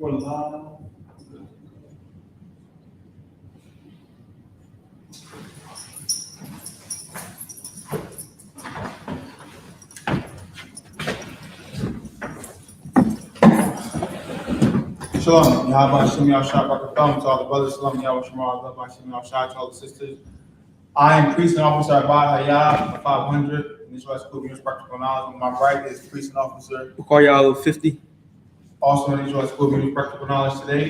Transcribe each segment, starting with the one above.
We're live. Shalom, Yahweh Shem Yahshua Baruch to all the brothers. Shalom, Yahweh Shem Yahweh Shem Yahshua to all the sisters. I am priest and officer Abad Hayah 500 in Israelite School of Universal Practical Knowledge. On my right is priest and officer. We'll call y'all 50. Also in Israelite School of Universal Practical Knowledge. Today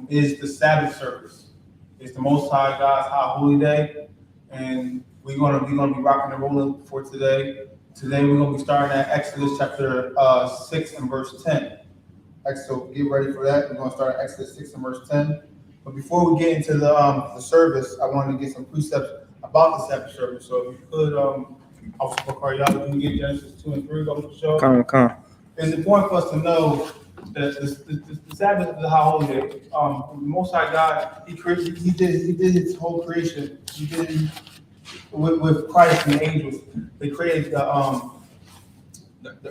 is the Sabbath service. It's the Most High God's high holy day, and we're gonna be rocking and rolling for today. Today we're gonna be starting at Exodus chapter 6 and verse 10. So get ready for that. We're going to start at Exodus 6 and verse 10. But before we get into the service, I wanted to get some precepts about the Sabbath service. So if you could, Isupk, y'all can get Genesis 2 and 3 on the show. Come. It's important for us to know that the Sabbath is a high holy day. The Most High God, He did His whole creation. He did it with Christ and the angels. They created the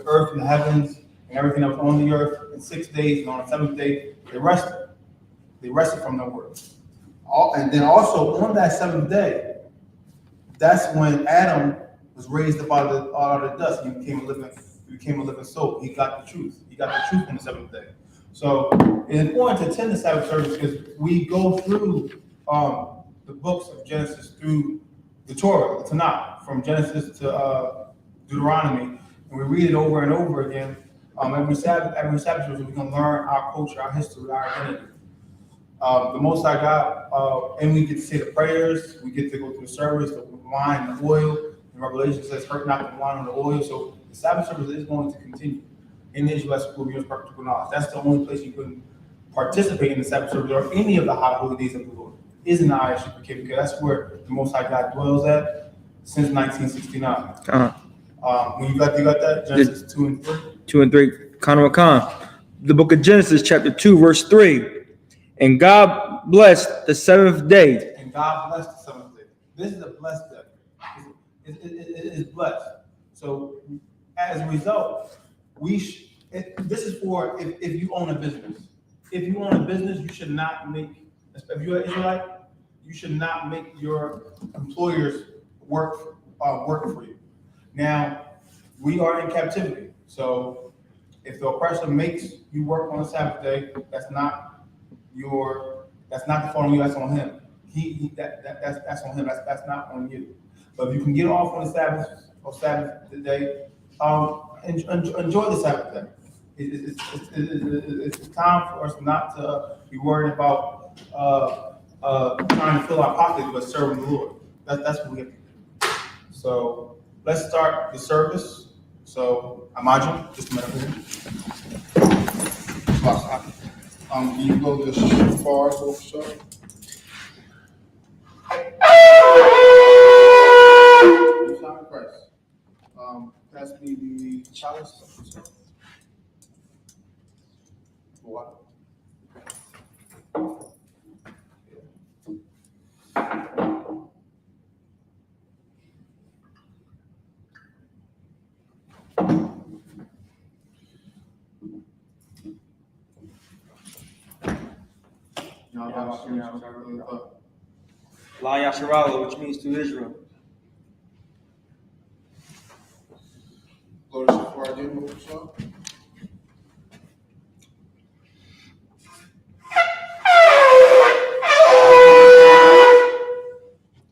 earth and the heavens and everything that was on the earth in 6 days, and on the seventh day they rested. They rested from their work. And then also on that seventh day, that's when Adam was raised up out of the dust. He became a living soul. He got the truth. He got the truth on the seventh day. So it's important to attend the Sabbath service because we go through the books of Genesis through the Torah, the Tanakh, from Genesis to Deuteronomy, and we read it over and over again. Every Sabbath service, we can learn our culture, our history, our identity. The Most High God, and we get to say the prayers. We get to go through the service, the wine, the oil. In Revelation says, "Hurt not the wine or the oil." So the Sabbath service is going to continue in the Israelite School of Universal Practical Knowledge. That's the only place you can participate in the Sabbath service or any of the high holy days of the Lord. Is in the I.S.U.P.K, because that's where the Most High God dwells at since 1969. When you got that Genesis 2 and 3. 2 and 3. Khan. The book of Genesis, chapter 2, verse 3. And God blessed the seventh day. And God blessed the seventh day. This is a blessed day. It is blessed. So as a result, this is for if you own a business. If you own a business, you should not make, if you're an Israelite, you should not make your employers work for you. Now, we are in captivity. So if the oppressor makes you work on a Sabbath day, that's not the fault on you, that's on him. That's on him, that's not on you. But if you can get off on the Sabbath day, enjoy the Sabbath day. It's time for us not to be worried about trying to fill our pockets, but serving the Lord. That's what we have to do. So let's start the service. So Imagine, just a minute. You go to the far so show. Pass me the chalice. Water. La Yasharala, which means to Israel. Go to Shafar again, show.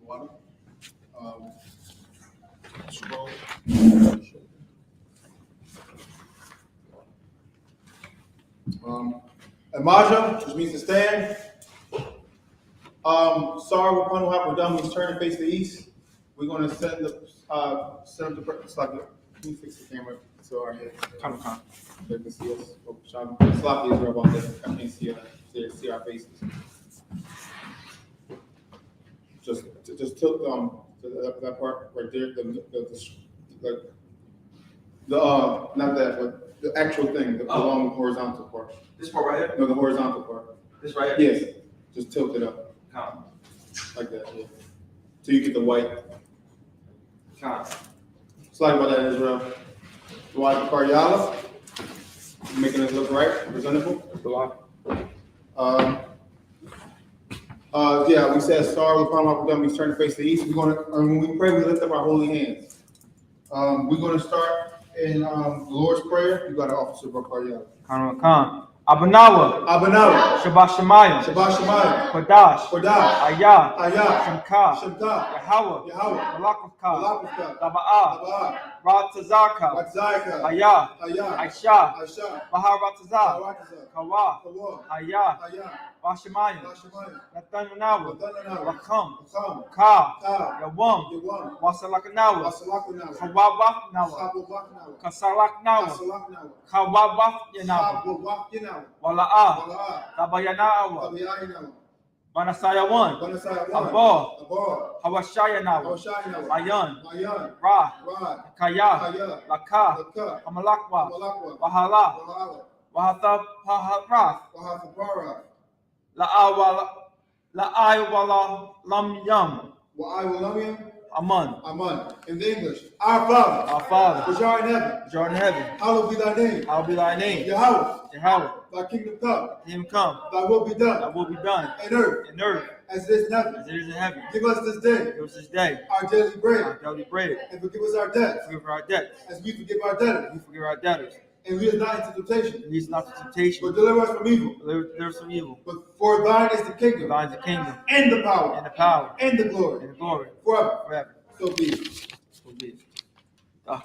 Water. Scroll. Imaja, which means to stand. Sorry, we're going to have done. Means turn and face the east. We're going to set up the. It's like, can you fix the camera so our head? Come. They can see us. Sloppy Israel about that. I can't see our faces. Just tilt to that part right there. Not that, but the actual thing, the long horizontal part. This part right here? No, the horizontal part. This right here? Yes. Just tilt it up. Come. Like that, yeah. So you get the white. Come. Sorry about that, Israel. Do I Karyala? Making it look right, presentable. Yeah, we said sorry, we found out we're gonna be turning to face the east. We're gonna, when we pray, we lift up our holy hands. We're gonna start in the Lord's Prayer. You got an officer, Bakar. Khan. Abanawa. Shabbat Shemayim. Kodash. Ayah. Shemka. Yahweh. Malakavka. Taba'ah. Ratazaka. Ayah. Aisha. Baharatazah. Kawa. Ayah. Bashemayim. Nathanawa. Lakam. Ka. Yawam. Wasalakanawa. Kawabafnawa. Kasalaknawa. Kawabafnawa. Wala'ah. Tabayanawa. Banasayawan. Abba. Hawashayanawa. Mayan. Ra. Kaya. Laka. Hamalakwa. Wahala. Wahathapaharath. La'aywala lam yam. Aman. In the English, our Father, which art in heaven, hallowed be thy name. Yahweh, thy kingdom come. Thy will be done. In earth. As it is in heaven. Give us this day. Our daily bread. And forgive us our debts. As we forgive our debtors. And lead us not into temptation. But deliver us from evil. But for thine is the kingdom. And the power. And the glory. Forever. So be it. The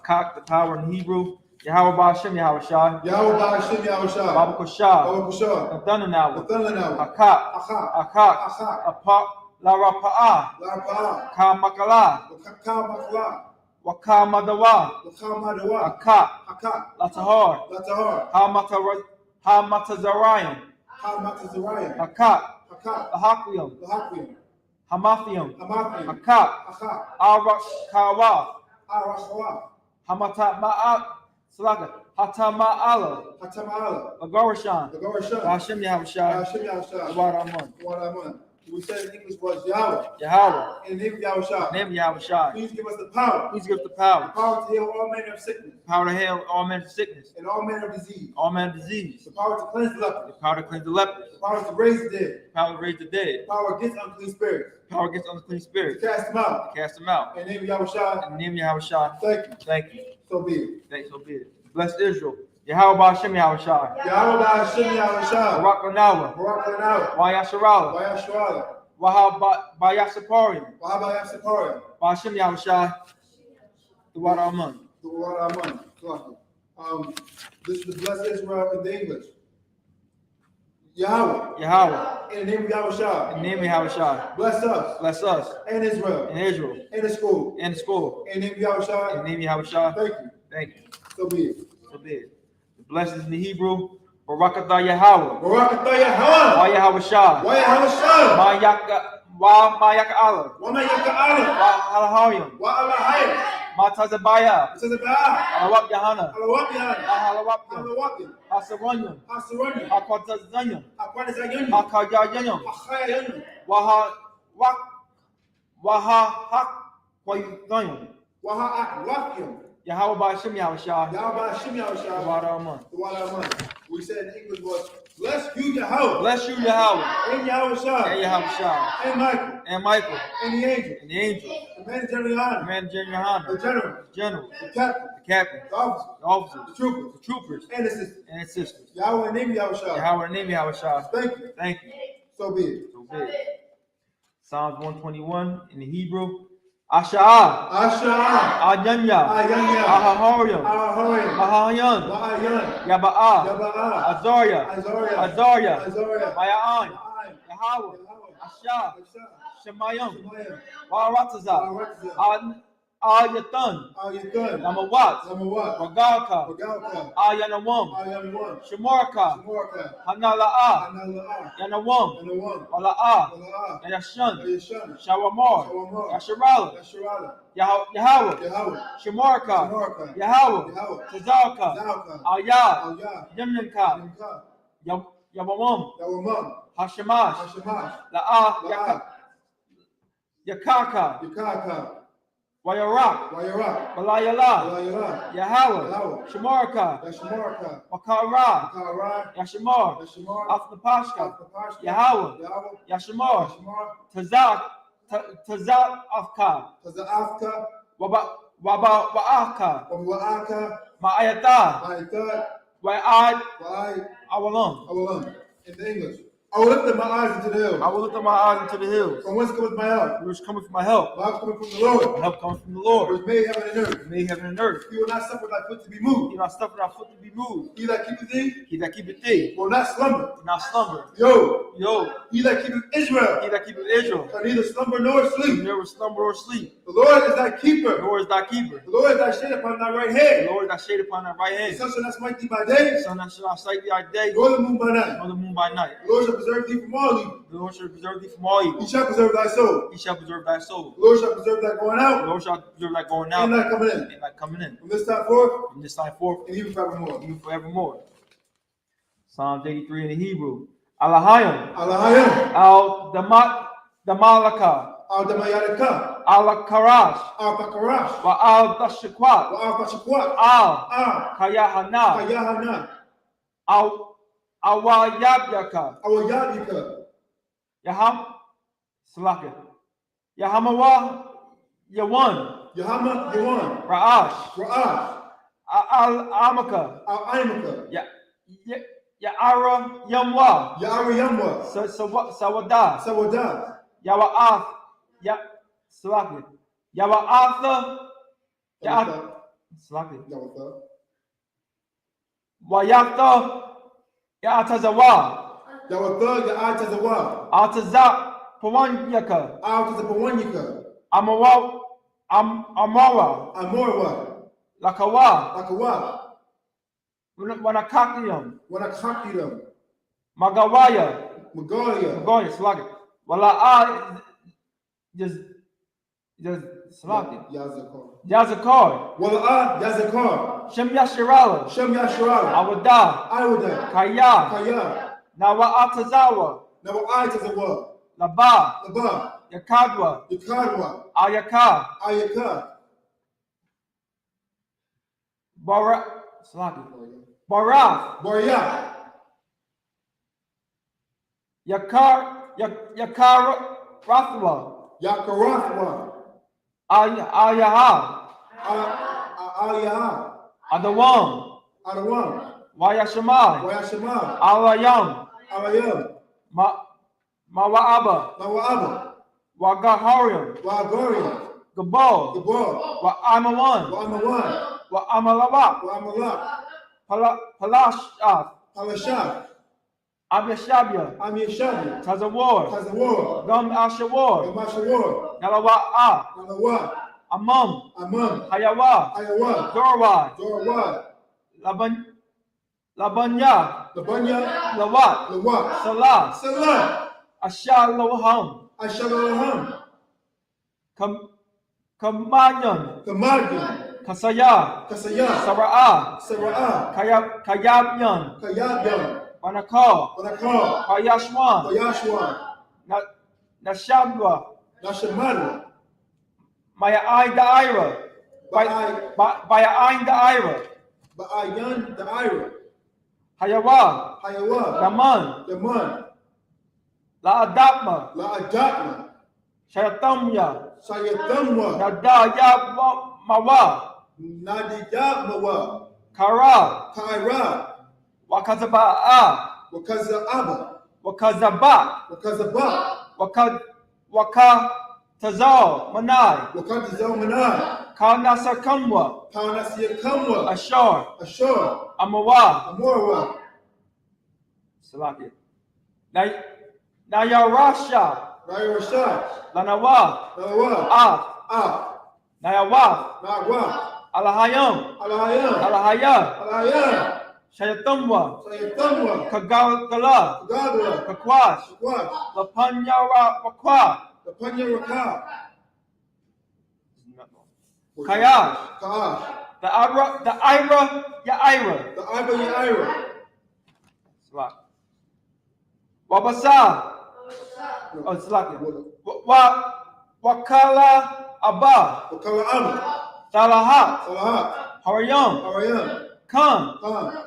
power in Hebrew. Yahweh Ba'ashem Yahweh Shai. Baba Koshah. Nathanawa. Akak. Apak. Larapa'ah. Kamakala. Wakamadawa. Akak. Latahar. Hamatazarayim. Akak. Lahaklium. Hamathium. Akak. Arakawa. Hatama'ala. Agorishan. Ba'ashem Yahweh Shai. We said in English was Yahweh. In the name of Yahweh Shai. Please give us the power. The power to heal all manner of sickness. And all manner of disease. The power to cleanse the lepers. The power to raise the dead. The power against unclean spirits. To cast them out. In the name of Yahweh Shai. Thank you. So be it. Bless Israel. Yahweh Ba'ashem Yahweh Shai. Barak Lanawa. Wayasharala. Wahabayasaporim. Ba'ashem Yahweh Shai. Duwar Aman. This is the blessed Israel in the English. Yahweh. In the name of Yahweh Shai. Bless us. And Israel. In the school. In the name of Yahweh Shai. Thank you. So be it. The blessings in the Hebrew. Barakatah Yahweh. Wa Yahweh Shai. Ma'yaka Allah. Wa Alahayim. Matazabaya. Alawap Yahanna. Halawapim. Hasaranyam. Akwatazanyam. Akayayanyam. Wahahak Wayudanyam. Yahweh Ba'ashem Yahweh Shai. We said in English was bless you Yahweh. And Yahweh Shai. And Michael. And the angel. The man Gen Yohanna. The general. The captain. The officers. The troopers. And the sisters. Yahweh in the name of Yahweh Shai. Thank you. So be it. Psalms 121 in the Hebrew. Asha'ah. Ayanya. Ahahoryam. Mahayan. Yaba'ah. Azarya. Maya'an. Yahweh. Asha. Shemayim. Wa'aratazah. Ayatan. Namawat. Wagalka. Ayanawam. Shemorka. Hanala'ah. Yanawam. Wala'ah. Yashan. Shawamar. Yasharala. Yahweh. Shemorka. Yahweh. Tazarka. Ayah. Yemyanka. Yawamam. Hashemash. La'ah. Yakaka. Wayarak, Wayarak, Balayala, Walayala, Yahweh, Yahweh, Shamarka, Yashamarka, Wakara, Wakara, Yashamar, Yashamar, Afnapashka, Afnapashka, Yahweh, Yahweh, Yashamar, Yashamar, Tazak Afka, Taza'afka, Wa'aka, Wa'aka, Ma'ayata, Ma'atat, Wa'ad, Wa'ai, Awalam. Awalam. In the English. I will lift up my eyes into the hills. I will lift up my eyes into the hills, From whence cometh my help? which cometh my help. My help cometh from the Lord, My help comes from the which Lord, made heaven and earth. who made heaven and earth. He will not suffer thy foot to be He moved. not suffer thy foot to be moved. He that keepeth thee He that keepeth thee will not slumber. will not slumber. Yo, Yo, he that keepeth he Israel that keepeth Israel shall neither slumber nor will sleep. never slumber or sleep. The Lord is thy keeper. The Lord is thy keeper. The Lord is thy shade upon thy right The hand. Lord is thy shade upon thy right The hand. sun shall not smite thee by The day, sun that shall not sight thee by day, nor the moon by night. nor the moon by night. The Lord shall preserve thee from all evil. The Lord shall preserve thee from all He evil. shall preserve thy soul. He shall preserve thy soul. The Lord shall preserve thy going The out Lord shall preserve thy going out and thy coming in. and thy coming in. From this time forth, From this time forth, and even forevermore. even forevermore. Psalm 83 in the Hebrew. Alahayim. Alahayim, Al-Damalaka. Al-Damayadaka, Al-Karash. Al-Fakarash, Wa al-Dashikwat. Al-Fashakwat, Al-Kayahana. Al-Kayahana, Awayabyaka. Awayadika, Yaham. Salaka. Yahamawa. Yawan. Yahama, Yawan, Ra'ash. Ra'ash, Al-Amaka. Al-Aimaka, Ya'ara Yamwa. Ya'ari Yamwa, Sawada. Sawadah, Yawa'ath. Salaka. Yawa'atha. Yawatha, Salaka. Yawatha, Wayatha. Ya'atazawa. Yawatha, Ya'atazawa, Ataza Pawanyaka. Al-Tazapawanyika, Amara. Amorwa, Lakawa. Akawa, Wanakakiyam. Wanakakidam, Magawaya. Magalia, Magoya. Salaka. Wala'a. Just Salaka. Yazakar, Yazakar. Wala'ah, Yazakar, Shem Yashirala. Shem Yasharala, Awada. Iwada, Kaya. Kaya, Nawa'atazawa. Nawa'atazawa, Laba. Laba, Yakadwa. Yakadwa, Ayaka. Ayaka, Barath. Barya, Yakar Rathwa. Yakarathwa, Ayaha. Ayaha, Adawam. Adawam, Wayashamai. Wayashama, Alayam. Alayam, Mawa'aba. Mawa'aba, Wagahariam. Wa'agariam, Gabal. Gabor, Wa'amawan. Wa'amawan, Wa'amalawak. Wa'amalak, Palashath. Palashah, Abishabia. Amishabi, Tazawar. Tazawar, Gam Ashawar. Gamashawar, Yalawa'a. Nalawa, Amam. Amam, Hayawa. Ayawa, Dorwad. Dorwad, Labanya. Labanya, Lawat. Lawat, Salah. Salah, Ashalawaham. Ashalaham, Kamanyan. Kamadyan, Kasaya. Kasaya, Sara'a. Sara'ah, Kayabyan. Kayabyan, Wanakal. Wanakal, Payashwan. Bayashwan, Nashabwa. Nashamadu, Maya'ai Da'ira. Baya'ai Da'ira. Ba'ayan, the Ira, Hayawa. Hayawa, Yaman. Yaman, La'adapma. La'adatma, Shayatamya. Sayatamwa, Nadaya Mawa. Nadiyamawa, Kara. Kaira, Wakazaba'a. Wakaza'aba, Wakazaba. Wakazaba, Wakatazal. Manai. Wakatazalmanai, Kanasakamwa. Panasiyakamwa, Ashar. Ashur, Amawa. Amorwa, Salaki. Nayarasha. Nairashah, Lanawa. Nalawa, Ah. Nayawa. Nagwa, Alahayam. Alahayam, Alahaya. Alahayam, Shayatamwa. Sayatamwa, Kagalgala. Gadwa, Kakwash. Shakwa, Lapanyara Wakwa. the Panya Raka, Kayash. Kaash, The Ira. Yaira. the Iba Yaira, Salaki. Wabasa. Oh, Salaki. Wakala Abba, Wakala Amma, Salahat, Salahat, Harayam, Arayam, Khan, Khan,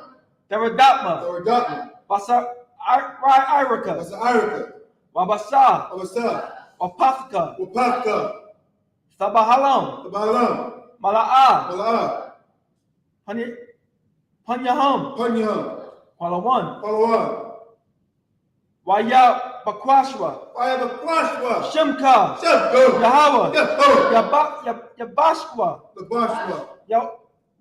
Deredatma, Dawadatma, Basa Iraka, Wasa Irika, Wabasa, Abasa, Wapaka, Wapaka, Sabahalam, Tabalam, Mala'a, Mala'a, Panyaham, Panyam, Palawan, Palawan, Waya Bakwashwa, Wayabakwashwa, Shimka, Shemko, Yahweh, Yahweh, Yabashwa, Labashwa,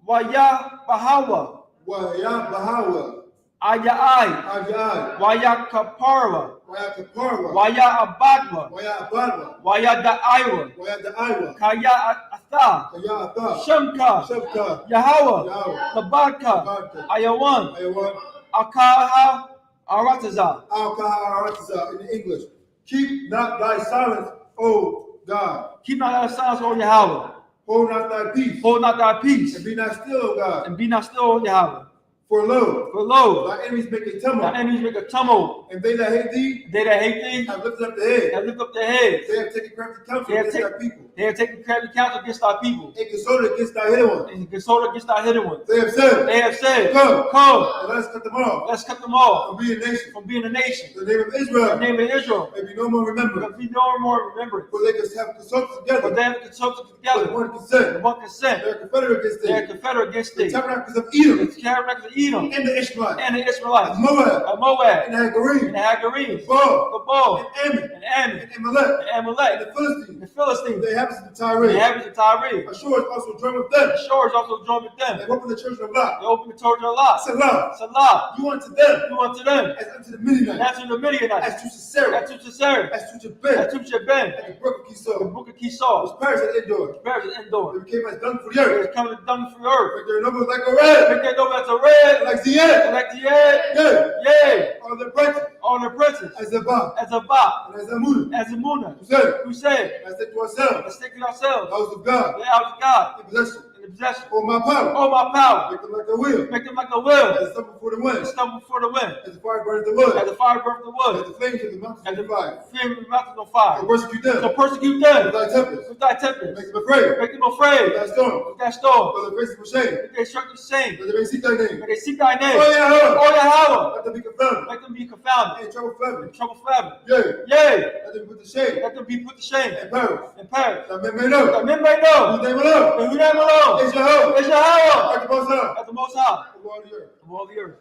Waya Bahawa, Wayabahawa, Ayai, Ayai, Waya Kaparwa, Wayakaparwa, Waya Abadwa, Wayabadwa, Waya Da'aiwa, Wayadaiwa, Kaya Atha, Kayata, Shemka, Shemka, Yahweh, Yahweh, Labaka, Labaka, Ayawan, Ayawan, Akaha, Arataza. Al-Kahar in English. Keep not thy silence, O God. Keep not thy silence, O Yahweh. Hold not thy peace, Hold not thy peace, and be not still, O God. and be not still, O Yahweh. For lo, For lo, thy enemies make a tumult, thy enemies make a tumult, and they that hate thee they that hate thee have lifted up the head. have lifted up their heads. They have taken crafty counsel They have against thy taken people, they have taken crafty counsel against thy people, and consulted against thy hidden ones. and consulted against thy hidden ones. They have said, They have said, Come, Come, and let us cut them off let's cut them off from being a nation. from being a nation. The name of The Israel name of Israel, may be no more remembered, but be no more remembered. for they can have consulted For together they have consulted with together one in consent. one consent. They are confederate against They are thee. confederate against The thee. tabernacles of Edom, The tabernacles of Edom and the Ishmaelites, and the of Israelites, Moab, of Moab, and the Hagarim, and the Hagarenes, Baal, the Baal, and Ammon, and Ammon, and Amalek, and and Amalek, the Philistines, the Philistines, the inhabitants of and the Tyre. inhabitants of Tyre. Ashur is also joined with them. The shores also joined with them. They opened the children of They Lot. opened the children of Lot. Salah, Salah, you unto them, do unto them, as unto the and Midianites, unto the Midianites, as to Sisera, as to Sisera, as to Jabin, as to Jabin, and the brook of the Kisor, book of which Kisar, perished at Endor. bears an They indoor. became as dung for the It earth. is coming dung for the earth. Like their numbers like a red, Make their nobles a red, like the end. like the egg, Yea, yea, are the branches, on the princes, as the Ba, as a Ba, and as the Muda. as a Muna, Who said, who said, I said to ourselves, let's take it ourselves, house of God, the house of God, in possession, in the possession. for my power, Oh, my power, make them like a wheel, make them like a will, as a stumble before the wind, and stumble before the wind, as the fire burns the wood, as the fire burns the as wood, the flames of the mountains as of the the fire. flame of the mountains on fire. So persecute them, So persecute with them thy tempest, with thy make tempest, them afraid, make them afraid with thy storm, with thy storm, for the faces of shame, that they shut the shame, that they may seek thy name. that they seek thy name. Oh yeah, Oh, Yahweh, let them be confounded, let them be confounded, and in trouble forever. in trouble forever. Yea, Yea, let them be put to shame, let them be put to shame and perish, and perish. that men may know, That men may know whose name alone that who name alone is Jehovah, is Yahweh, like the Most High, at the Most High of all the earth. of all the earth.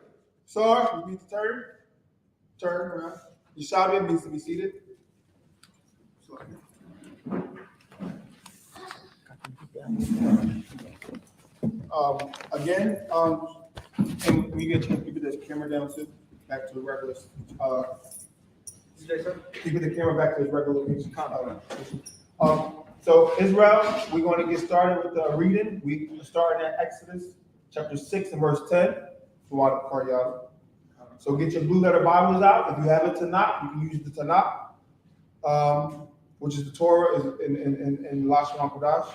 Sar, we need to turn around. Yeshabia means to be seated. Again, and we get the camera down to back to the regular. Keep the camera back to its regular location. So Israel, we're going to get started with the reading. We starting at Exodus chapter 6 and verse 10. For y'all. So get your blue letter Bibles out. If you have a Tanakh, you can use the Tanakh, which is the Torah in Lashon Kodash.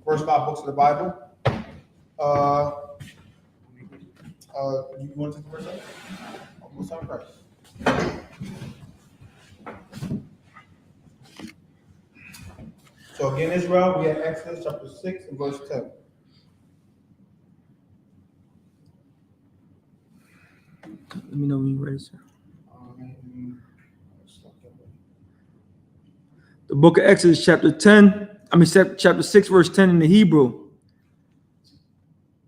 First 5 books of the Bible. You want to take the verse up? Almost on Christ. So again, Israel, we have Exodus chapter 6 and verse 10. Let me know when you're ready, sir. The book of Exodus, chapter 6, verse 10 in the Hebrew.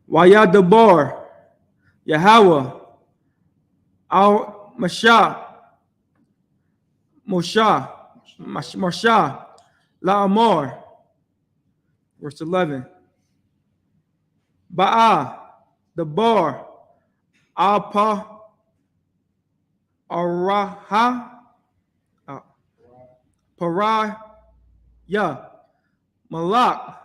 Wayadabar, Yahweh, Al Mashah, Moshe, La'amar, verse 11. Ba'a, the bar, Alpa, Araha, Paraya, Malak,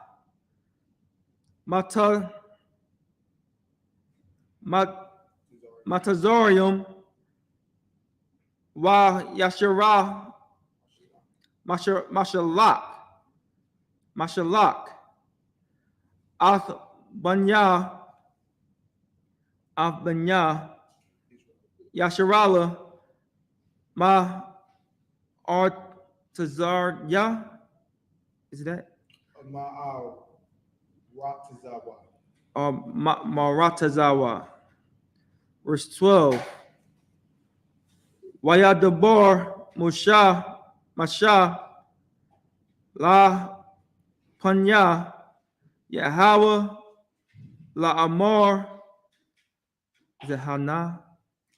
Matazorium, Wa Yashara, Mashalak, Athbanya, Yasharala, Ma Artazarya, Is that? Ma'aratazawa. Maratazawa. Verse 12. Wayadabar Masha La Panya Yahweh La Amor. Is it Hana?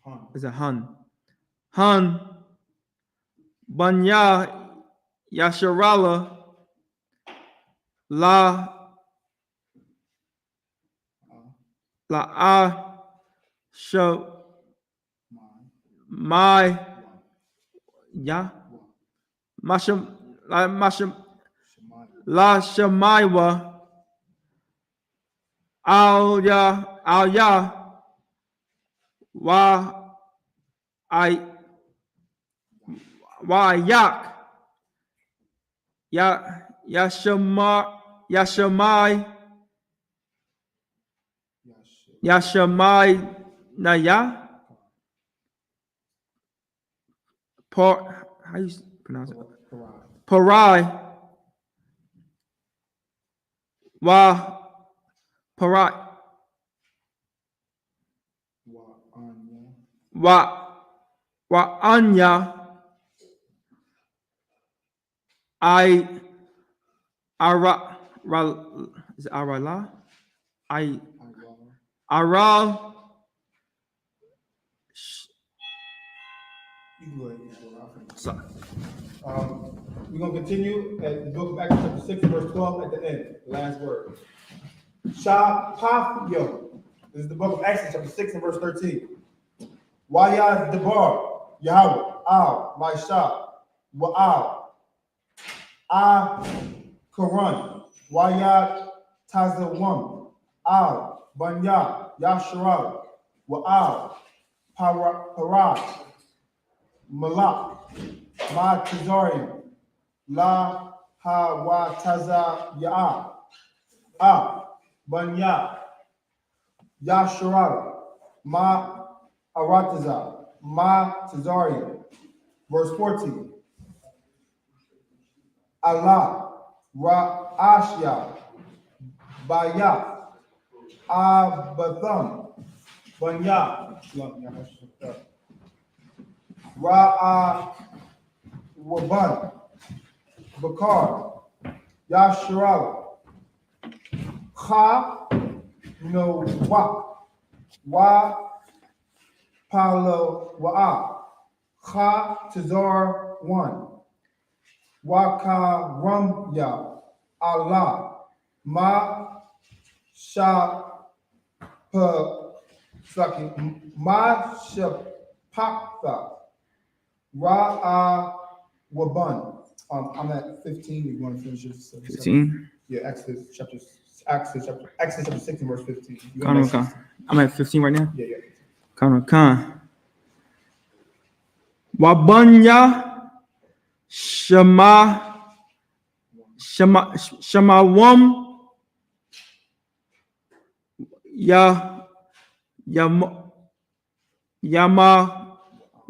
Hun. Is it Han? Han Banya Yasharala La Sha My Ya Masham La Shamaiwa Al Ya Wa I Yak Yashamai Naya how you pronounce it? Parai Parai Anya is it Arala? Aral Sorry. We're going to continue at the book of Acts chapter 6 verse 12 at the end, the last word. Shapafyo. This is the book of Acts chapter 6 and verse 13. Wayad Debar, Yahweh, Al, Maisha, Wa'al, Karan, Wayad Tazawam, Al, Banya, Yasharal, Wa'al, Parad, Malak, Ma Tazarian, La Hawataza Ya'a, Banya, Yasharal, Ma Arataza, Ma Tazarian. Verse 14. Allah, Ra'ashya, Baya, Abatham, Banya, Ra'a, Waban, Bakar, Yasharal, Kha, no Wa, Palo, Wa'a, Kha, Tazar, 1. Waka Ramya Allah Ma Sha Ma Shapakta Ra'a Waban. I'm at 15. You want to finish this? 15. Yeah, Exodus chapter 6 and verse 15. I'm at 15 right now. Yeah. Kan. Wabanya Shamawam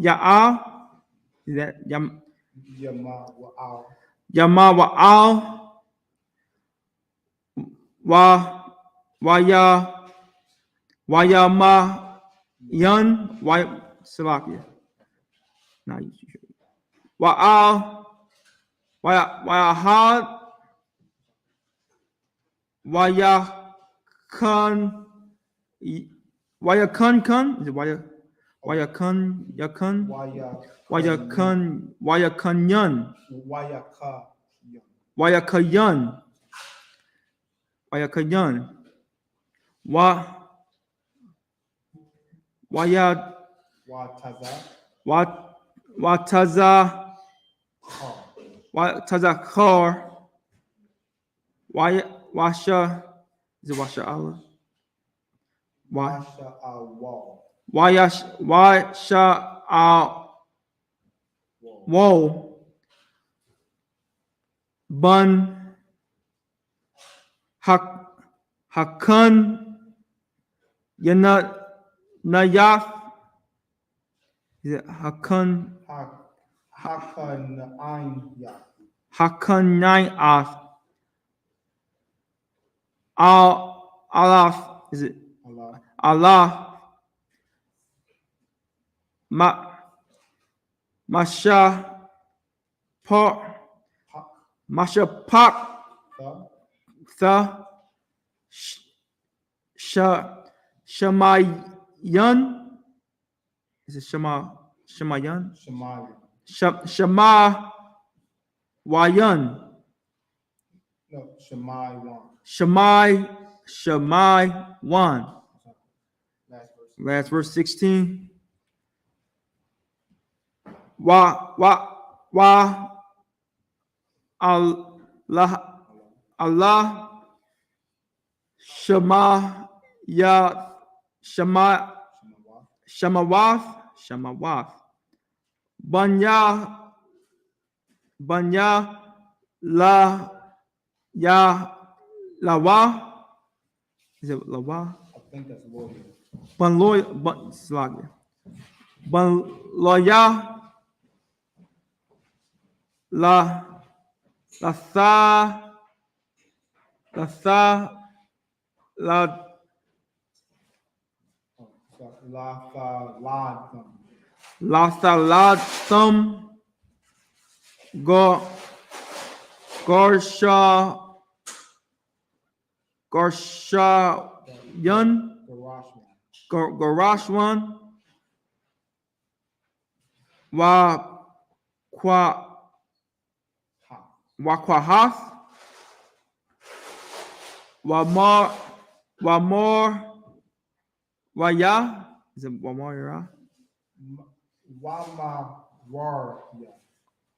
Ya'a. Is that Yama Wa'al Wayama Yun Salakia. Now you should. Wa'al Wayahad Wayakun is it Wayakunyan Wayakayan Watazakar Washa is it Washa Allah? Washa Whoa Bun Hakun Nayaf. Is it Hakun Nayaf? Allah, is it Allah. Allah? Masha Pak, Pak. Masha Pak, The. the Shemayan, is it Shemayan? Shemaiah. Shema Wayan, No, Shemaiah. Shemai 1. Last verse. Last verse 16. Wa Allah Shema Ya Shema Shemawath Banya La Ya Lawa, is it Lawa? I think that's lawyer. Ban Loya La Tha La La Salad Thum Gorsha Yun Garashwan Wakwahath Wamor Waya, is it Wamor?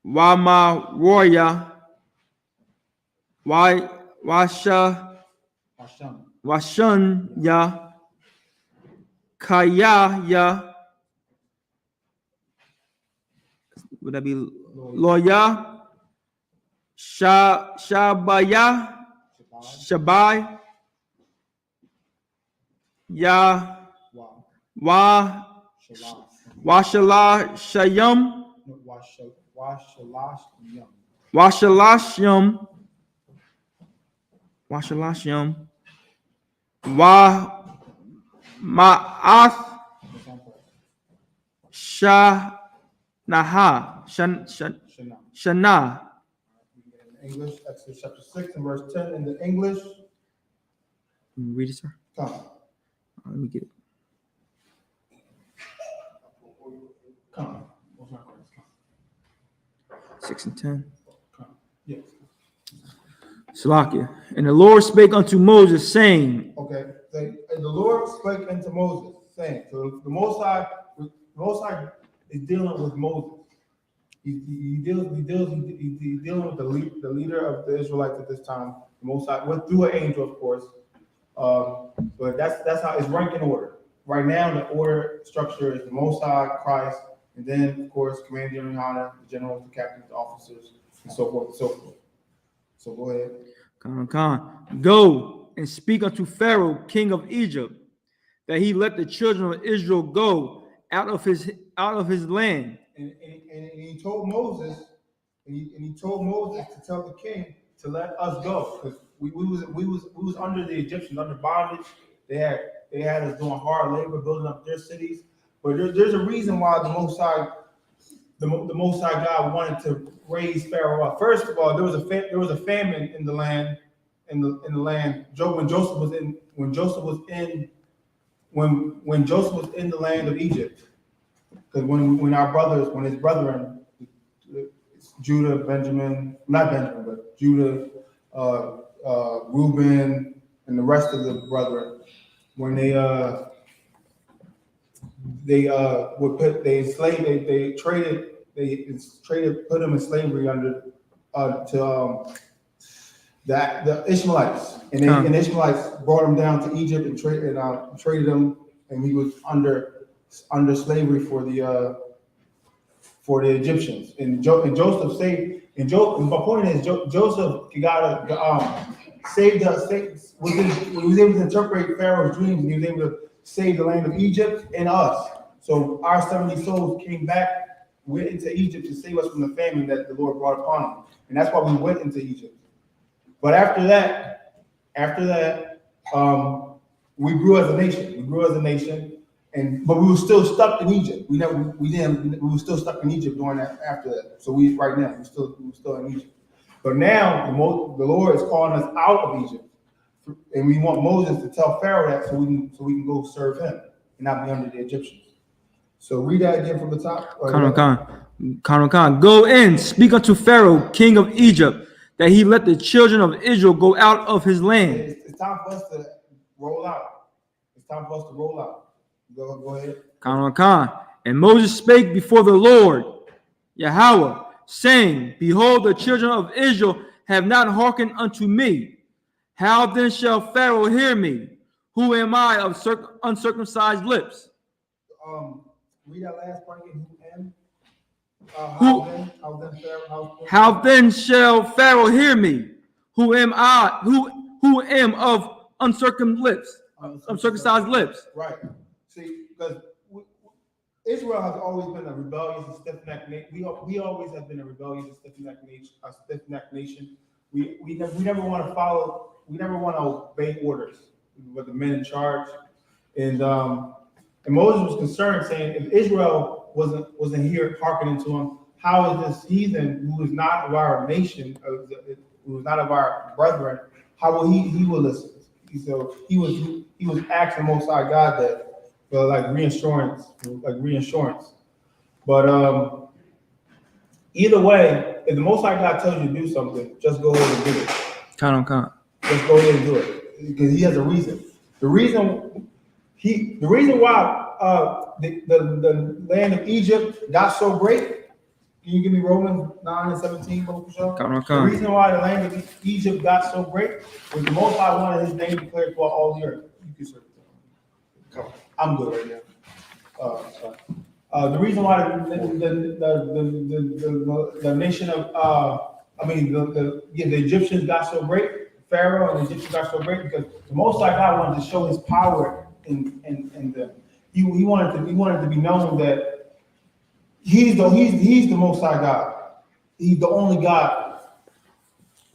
Wama Warya Washan Ya Kaya Ya, would that be Loya Shabaya Shabai Ya Washala Shayam Washalashyam Wa Ma'ath Shanaha Shana. English, Exodus chapter 6 and verse 10 in the English. Read it, sir. Come. Let me get it. Come. 6 and 10. Come. Yes. Salakia. And the Lord spake unto Moses, saying. Okay. And the Lord spake unto Moses, saying. So the Most High is dealing with Moses. He's dealing with the leader of the Israelites at this time. The Most High went through an angel, of course. But that's how it's ranked in order. Right now, the order structure is the Most High, Christ, and then, of course, Commander GEN.YAHANNA, the generals, the captains, the officers, and so forth and so forth. So go ahead. Go and speak unto Pharaoh, king of Egypt, that he let the children of Israel go out of his land. And he told Moses, and he told Moses to tell the king to let us go, because we was under the Egyptians, under bondage. They had us doing hard labor, building up their cities. But there's a reason why the Most High God wanted to raise Pharaoh up. First of all, there was a famine in the land, in the land. When Joseph was in the land of Egypt. Because when his brethren, Judah, Reuben, and the rest of the brethren, when they put them in slavery under to the Ishmaelites, and the Ishmaelites brought him down to Egypt and traded him, and he was under slavery for the Egyptians. And Joseph saved. And my point is, Joseph was able to interpret Pharaoh's dreams, and he was able to save the land of Egypt and us. So our 70 souls went into Egypt to save us from the famine that the Lord brought upon them. And that's why we went into Egypt. But after that, we grew as a nation. We grew as a nation, but we were still stuck in Egypt. We were still stuck in Egypt during that, after that. So right now, we're still in Egypt. But now the Lord is calling us out of Egypt, and we want Moses to tell Pharaoh that so we can go serve him and not be under the Egyptians. So read that again from the top. Khan. Go in, speak unto Pharaoh, king of Egypt, that he let the children of Israel go out of his land. It's time for us to roll out. It's time for us to roll out. Go ahead. Khan. And Moses spake before the Lord, Yahweh, saying, Behold, the children of Israel have not hearkened unto me. How then shall Pharaoh hear me? Who am I of uncircumcised lips? Read that last part again. How then shall Pharaoh hear me? Who am I? Who am of uncircumcised lips? Right. See, because Israel has always been a rebellious and stiff-necked nation. We always have been a rebellious and stiff-necked nation. We never want to follow. We never want to obey orders, but the men in charge. And Moses was concerned, saying, if Israel wasn't here hearkening to him, how is this heathen who is not of our nation, who is not of our brethren, how will he will listen? So he was asking Most High God that for like reassurance. But either way, if the Most High God tells you to do something, just go ahead and do it. Just go ahead and do it because He has a reason. The reason why the land of Egypt got so great. Can you give me Romans 9:17, The reason why the land of Egypt got so great was the Most High wanted His name declared throughout all the earth. You can serve it. I'm good right now. The reason why the nation of the Egyptians got so great, Pharaoh and the Egyptians got so great because the Most High God wanted to show His power in them. He wanted to be known that He's the Most High God. He's the only God,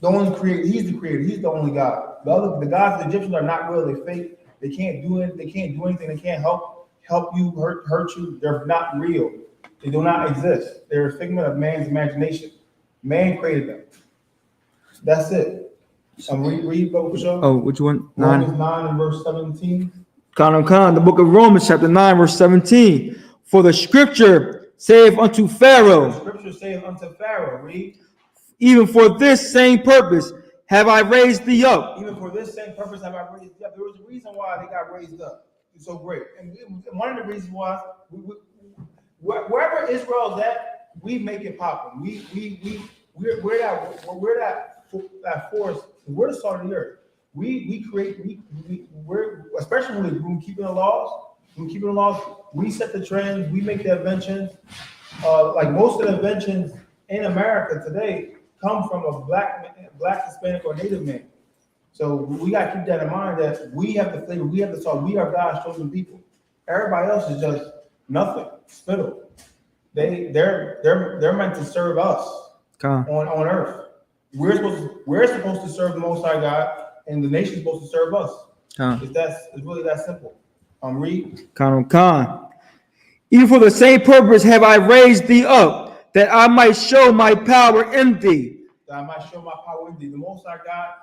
the only creator. He's the creator. He's the only God. The gods of the Egyptians are not real. They're fake. They can't do it. They can't do anything. They can't help you, hurt you. They're not real. They do not exist. They're a figment of man's imagination. Man created them. That's it. Read book. Oh, which one? Romans 9 and verse 17. The book of Romans, chapter 9, verse 17. For the scripture saith unto Pharaoh. The scripture saith unto Pharaoh. Read. Even for this same purpose have I raised thee up. Even for this same purpose have I raised thee up. There was a reason why they got raised up. It's so great. And one of the reasons was wherever Israel's at, we make it poppin'. We're that force. We're the salt of the earth. We're especially when we keeping the laws. We set the trends. We make the inventions. Like most of the inventions in America today come from a black, Hispanic, or Native man. So we got to keep that in mind that we have the flavor, we have the salt, we are God's chosen people. Everybody else is just nothing, spittle. They're meant to serve us on earth. We're supposed to serve the Most High God, and the nation's supposed to serve us. It's really that simple. Read. Even for the same purpose have I raised thee up, that I might show my power in thee. That I might show my power in thee. The Most High God,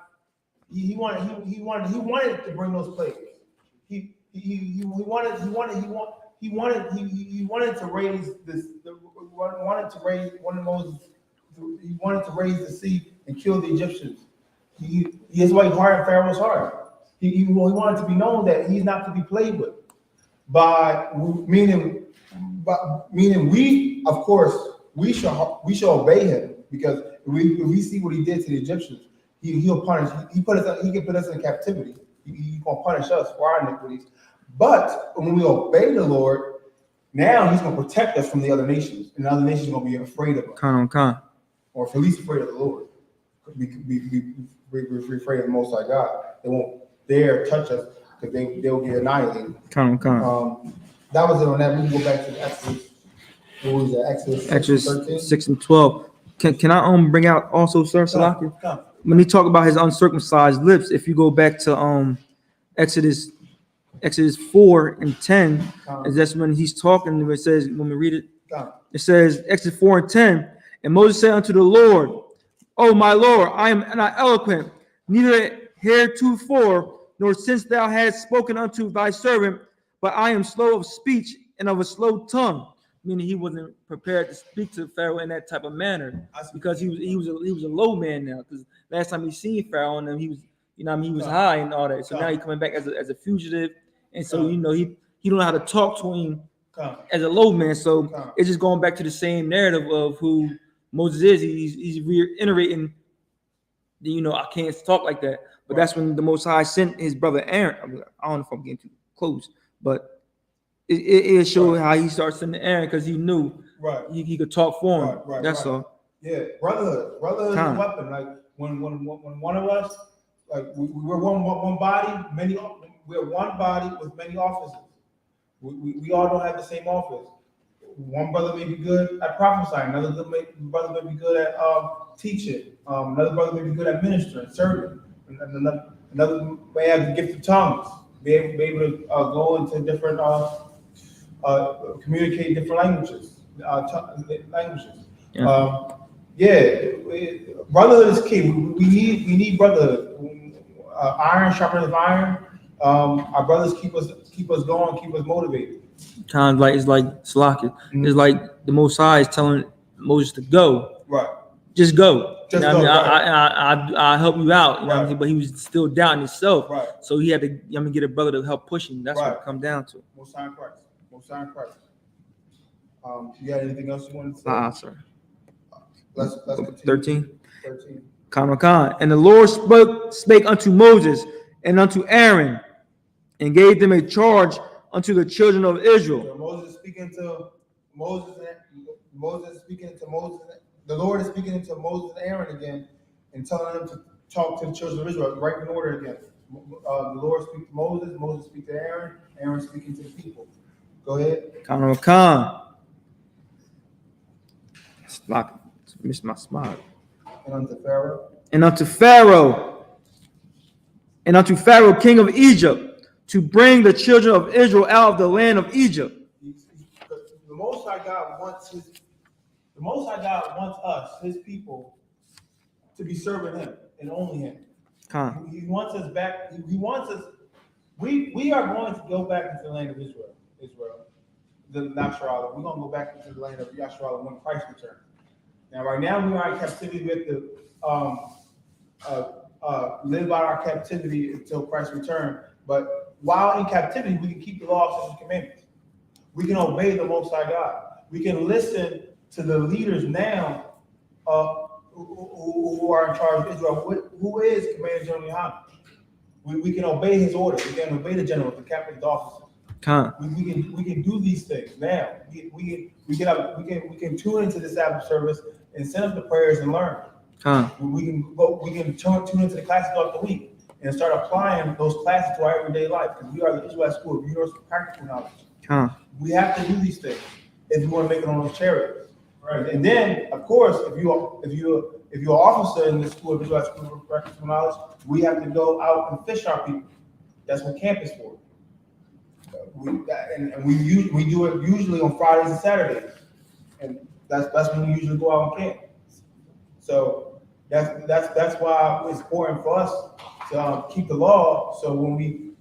He wanted to bring those plagues. He wanted to raise this. He wanted to raise the sea and kill the Egyptians. That's why he hardened Pharaoh's heart. He wanted to be known that he's not to be played with. Meaning we, of course, we shall obey him because if we see what he did to the Egyptians, he'll punish. He can put us in captivity. He's gonna punish us for our iniquities. But when we obey the Lord, now he's gonna protect us from the other nations, and the other nations are gonna be afraid of us, or at least afraid of the Lord. We're afraid of the Most High God. They won't dare touch us because they'll get annihilated. That was it on that. We can go back to Exodus. What was that? Exodus 6 and 12. Can I bring out also, sir, Salaki? When he talk about his uncircumcised lips, if you go back to Exodus 4 and 10, Come. and that's when he's talking. It says, when we read it, Come. it says, Exodus 4 and 10, and Moses said unto the Lord, O my Lord, I am not eloquent, neither heretofore, nor since thou hast spoken unto thy servant, but I am slow of speech and of a slow tongue. Meaning he wasn't prepared to speak to Pharaoh in that type of manner, because he was a low man now. Because last time he seen Pharaoh, and he was, you know, what I mean, he was high and all that. So now he's coming back as a fugitive, and so you know he don't know how to talk to him as a low man. So it's just going back to the same narrative of who Moses is. He's reiterating, you know, I can't talk like that. But that's when the Most High sent his brother Aaron. I don't know if I'm getting too close, but it showed how he starts sending Aaron, because he knew he could talk for him. That's all. Yeah, brotherhood is a weapon. Like when one of us, like we're one body, we're one body with many offices. We all don't have the same office. One brother may be good at prophesying, another brother may be good at teaching, another brother may be good at ministering, serving, another may have the gift of tongues, be able to go into different communicate different languages. Brotherhood is key. We need brotherhood. Iron sharpens iron. Our brothers keep us going, keep us motivated. Kind of like, it's like Slakia. Mm-hmm. It's like the Most High is telling Moses to go. Right. Just go. Just you know go. I help you out. You know what I mean? But he was still doubting himself. Right. So he had to get a brother to help push him. That's what it comes down to. Most High Christ. You got anything else you wanted to say? Sorry. Let's continue. 13. Khan. And the Lord spake unto Moses and unto Aaron, and gave them a charge unto the children of Israel. So Moses is speaking to Moses. The Lord is speaking to Moses and Aaron again, and telling them to talk to the children of Israel, right in order again. The Lord speaks to Moses speaks to Aaron speaking to the people. Go ahead. Khan. Missed my smile. And unto Pharaoh. And unto Pharaoh, king of Egypt, to bring the children of Israel out of the land of Egypt. The Most High God wants us, his people, to be serving him and only him. He wants us back. He wants us. We are going to go back into the land of Israel. The Yasharallah. We're going to go back into the land of Yasharallah when Christ returns. Now, right now, we are in captivity. We have to live out our captivity until Christ returns. But while in captivity, we can keep the laws and commandments. We can obey the Most High God. We can listen to the leaders now who are in charge of Israel. Who is Commander General YAHANNA? We can obey his orders. We can obey the generals, the captains, the officers. We can do these things now. We can tune into the Sabbath service and send up the prayers and learn. We can tune into the classes throughout the week and start applying those classes to our everyday life, because we are the Israelite school of universal practical knowledge. We have to do these things if we want to make it on those chariots. Right. And then, of course, if you're an officer in the school of Israelite school of practical knowledge, we have to go out and fish our people. That's what camp is for. We do it usually on Fridays and Saturdays, and that's when we usually go out and camp. So that's why it's important for us to keep the law. So when we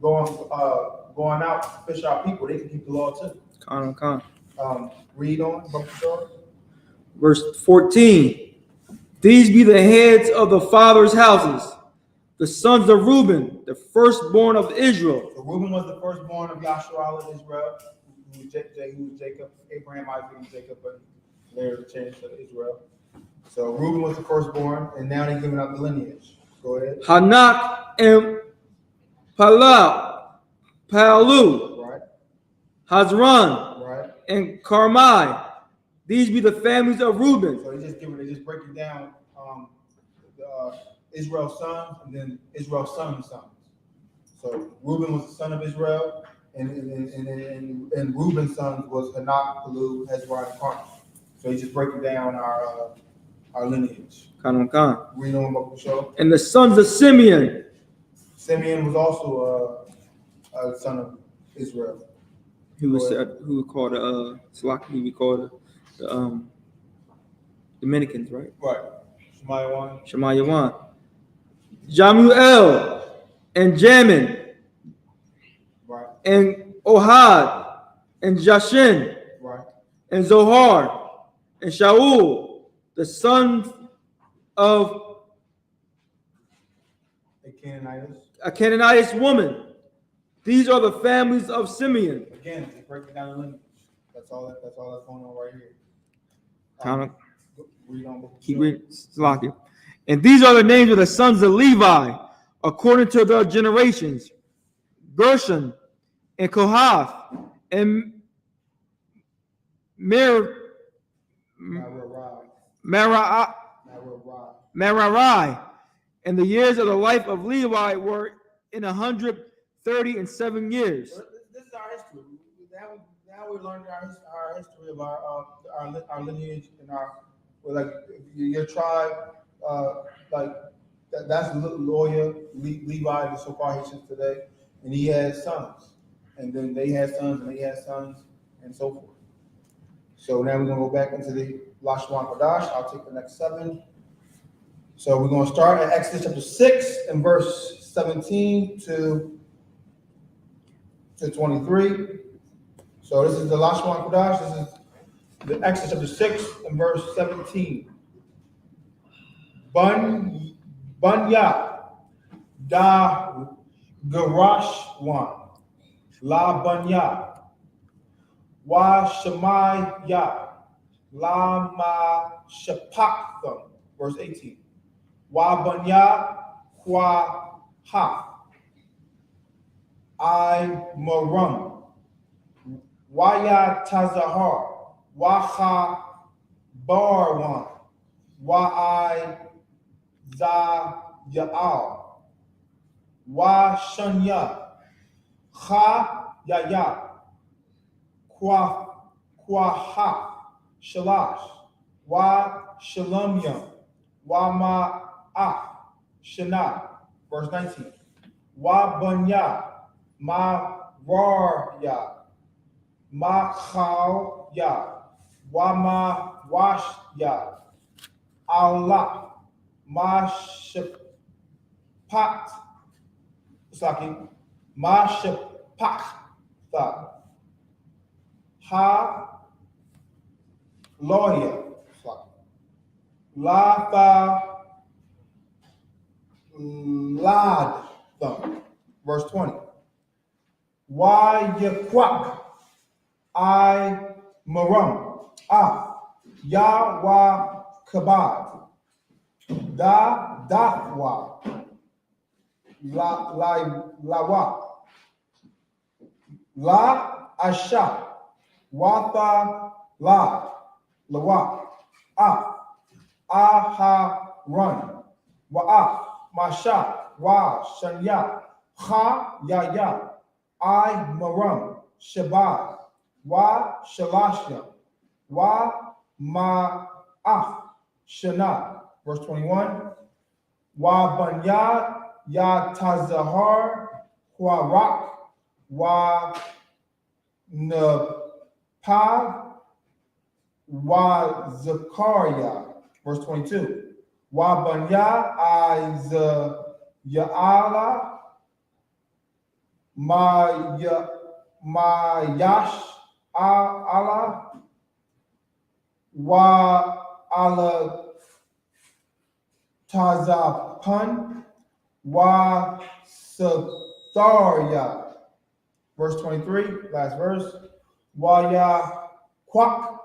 going out to fish our people, they can keep the law too. Read on, verse 14. These be the heads of the fathers' houses, the sons of Reuben, the firstborn of Israel. So Reuben was the firstborn of Yasharallah, Israel, who was Jacob, Abraham, Isaac, and Jacob, but later changed to Israel. So Reuben was the firstborn, and now they're giving out the lineage. Go ahead. Hanak and Palu, right. Hazran, right. and Carmi. These be the families of Reuben. So they just breaking down Israel's sons and then Israel's sons. So Reuben was the son of Israel, and Reuben's sons was Hanak, Palu, Hezron, and Carmi. So he's just breaking down our lineage. Read on about the show. And the sons of Simeon. Simeon was also a son of Israel. Who we call the Slocky, who we call the Dominicans, right? Right. Shemaiah 1. Shemaiah 1. Jamuel and Jamin Right. and Ohad and Jashin Right. and Zohar and Shaul, the son of a Canaanite woman. These are the families of Simeon. Again, he's breaking down the lineage. That's all that's going on right here. Read on. Keep reading. Slocky. And these are the names of the sons of Levi, according to their generations: Gershon and Kohath and Merari. And the years of the life of Levi were 137 years. This is our history. Now we're learning our history of our lineage and like your tribe. That's lawyer Levi, the so-called Haitians today, and he has sons, and then they had sons, and they had sons, and so forth. So now we're gonna go back into the Lashwan Kodash. I'll take the next 7. So we're going to start at Exodus chapter 6 and verse 17 to 23. So this is the Lashwan Kodash. This is the Exodus chapter 6 and verse 17. Bunya da Garashwan la Bunya wa Shemaya la ma Shepaktham. Verse 18. Wa Bunya kwa ha I Marum Waya Tazahar Waha Barwan Wa I Za Yaal Wa Shanya Ha Yaya Kwa Ha Shalash Wa Shalamya Wa Ma Ah Shana. Verse 19. Wa Bunya Ma Rar Ya Ma Khal Ya Wa Ma Wash Ya Allah Ma Shapat Saki Ma Shapak Ha Loya La Fa Lad thumb. Verse 20. Why Yaquak I Marum Ya Wa Kabad Da Dafwa La La Asha Watha La Lawa Aha Run Wa Masha Wa Shanya Ha Yaya I Marum Shabbat Wa Shalashya Wa Ma Shana. Verse 21. Wa Bunya Ya Tazahar Huarak Wa Nepah Wa Zakaria. Verse 22. Wa Bunya Yaala Ma Yash Allah Wa Ala Tazapan Wa Satharya. Verse 23, last verse. Wa Ya Kwak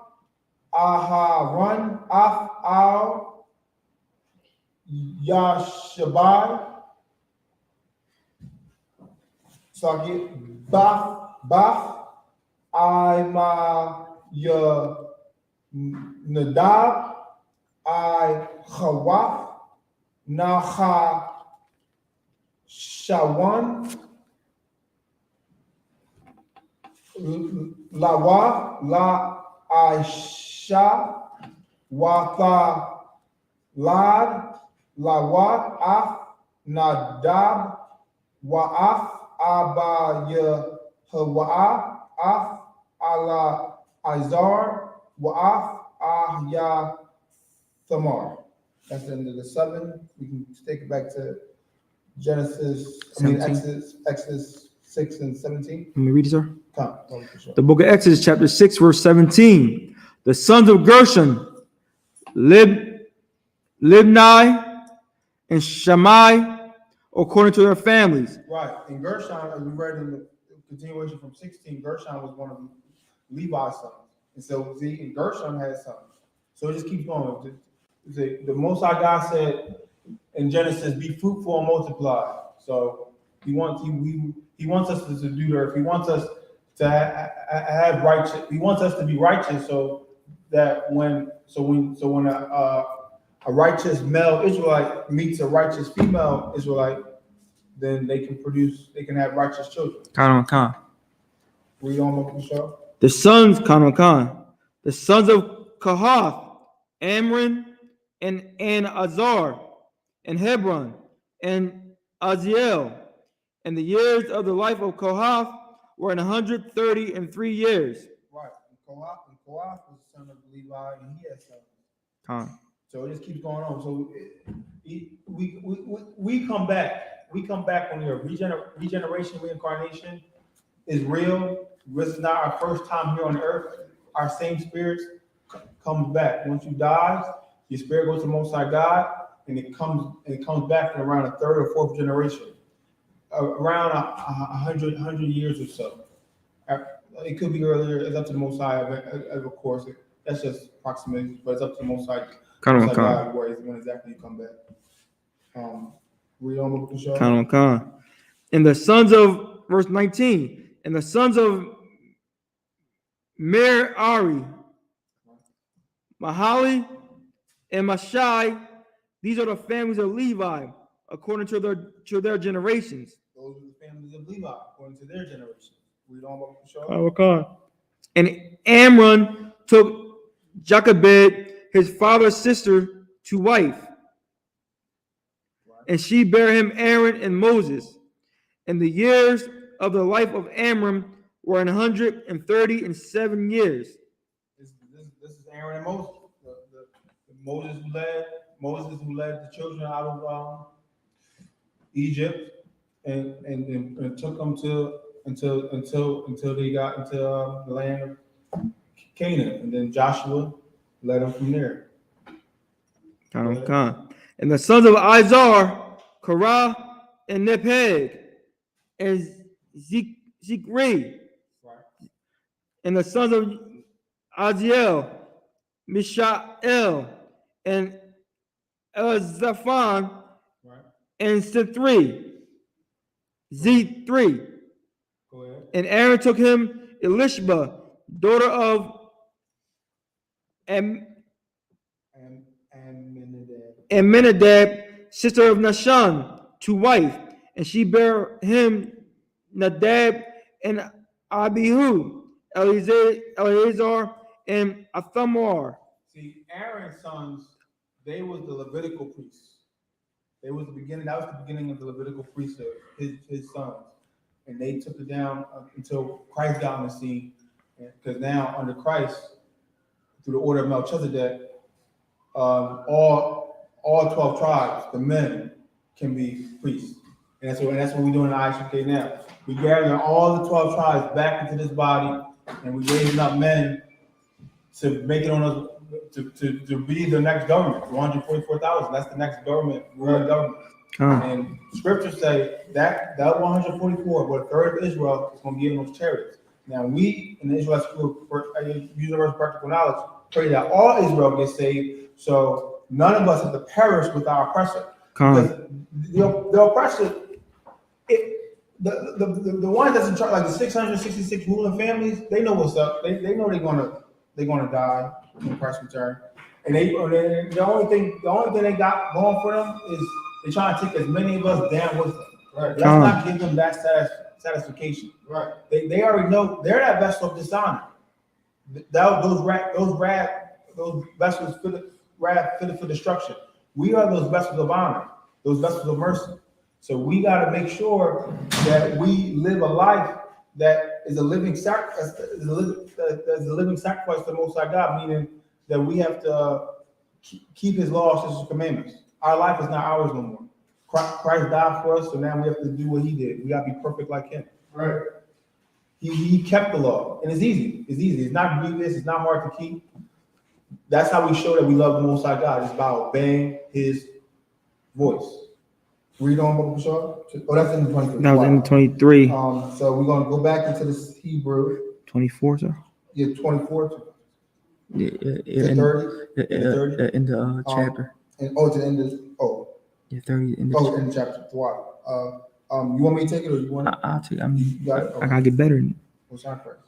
Aharon Af Al Yashabai. So I get Baf I Ya Nadab I Khawaf Naha Shawan Lawa La Aisha Watha Lad Lawa Af Nadab Wa'af Aba Yahwa'ah Af ala Izar Wa'af Ahya Thamar. That's the end of the 7. We can take it back to Exodus 6 and 17. Let me read it, sir. Come. The book of Exodus, chapter 6, verse 17. The sons of Gershon, Libni, and Shammai, according to their families. Right. And Gershon, as we read in the continuation from 16, Gershon was one of Levi's sons. And so, see, and Gershon had sons. So it just keeps going. The Most High God said in Genesis, be fruitful and multiply. So he wants us to do the earth. He wants us to have righteous. He wants us to be righteous, so that when a righteous male Israelite meets a righteous female Israelite, then they can have righteous children. Khan. Read on with the show. The sons, Khan. The sons of Kohath, Amram, and Azar, and Hebron, and Aziel. And the years of the life of Kohath were 133 years. Right. And Kohath was the son of Levi, and he had sons. Khan. So it just keeps going on. So we come back. We come back when your regeneration, reincarnation is real. This is not our first time here on earth. Our same spirits comes back. Once you die, your spirit goes to the Most High God, and it comes back in around a 3rd or 4th generation, around 100 years or so. It could be earlier. It's up to the Most High. Of course, that's just approximation, but it's up to the Most High. God, when exactly you come back. Read on with the show. Khan. And the sons of verse 19, and the sons of Merari, Mahali, and Mashai, these are the families of Levi, according to their generations. Those are the families of Levi, according to their generations. Read on with the show. Khan. And Amram took Jochebed, his father's sister, to wife. And she bare him Aaron and Moses. And the years of the life of Amram were 137 years. This is Aaron and Moses. Moses who led the children out of Egypt and took them until they got into the land of Canaan, and then Joshua led them from there. Khan. And the sons of Izar, Korah, and Nepheg, and Zikri. Right. And the sons of Aziel, Mishael, and Elzaphan, right, and Z3. Go ahead. And Aaron took him Elishba, daughter of Amminadab, sister of Nahshon, to wife, and she bare him Nadab and Abihu, Eleazar, and Athamar. See, Aaron's sons, they was the Levitical priests. That was the beginning of the Levitical priesthood, his sons. And they took it down until Christ got on the scene. Because now, under Christ, through the order of Melchizedek, all 12 tribes, the men, can be priests. And that's what we're doing in I.S.U.K. now. We're gathering all the 12 tribes back into this body, and we're raising up men to make it on us, to be the next government, 144,000. That's the next government, world government. And scriptures say that 144, but a third of Israel is going to give them those chariots. Now we in the Israelite school, universal practical knowledge, pray that all Israel gets saved, so none of us have to perish with our oppressor. Because the oppressor, the ones that's in charge, like the 666 ruling families, they know what's up. They know they're gonna die when Christ return. And the only thing they got going for them is they're trying to take as many of us down with them. Right. Let's not give them that satisfaction. Right. They already know they're that vessel of dishonor. Those vessels fitted for destruction. We are those vessels of honor, those vessels of mercy. So we got to make sure that we live a life that is a living sacrifice, is a living sacrifice to the Most High God, meaning that we have to keep His laws, His commandments. Our life is not ours no more. Christ died for us, so now we have to do what He did. We got to be perfect like Him. Right. He kept the law, and it's easy. It's easy. It's not grievous. It's not hard to keep. That's how we show that we love the Most High God. It's by obeying His voice. Read on, Brother Bashar. Oh, that's in the 23. That was in 23. So we're going to go back into this Hebrew. 24, sir. Yeah, 24 to Yeah, 30. in the chapter. And to the end of Yeah, 30 in the in chapter. the chapter. Wow. You want me to take it or you want it? I'll take. I mean, You got it? I gotta get better. What's on first?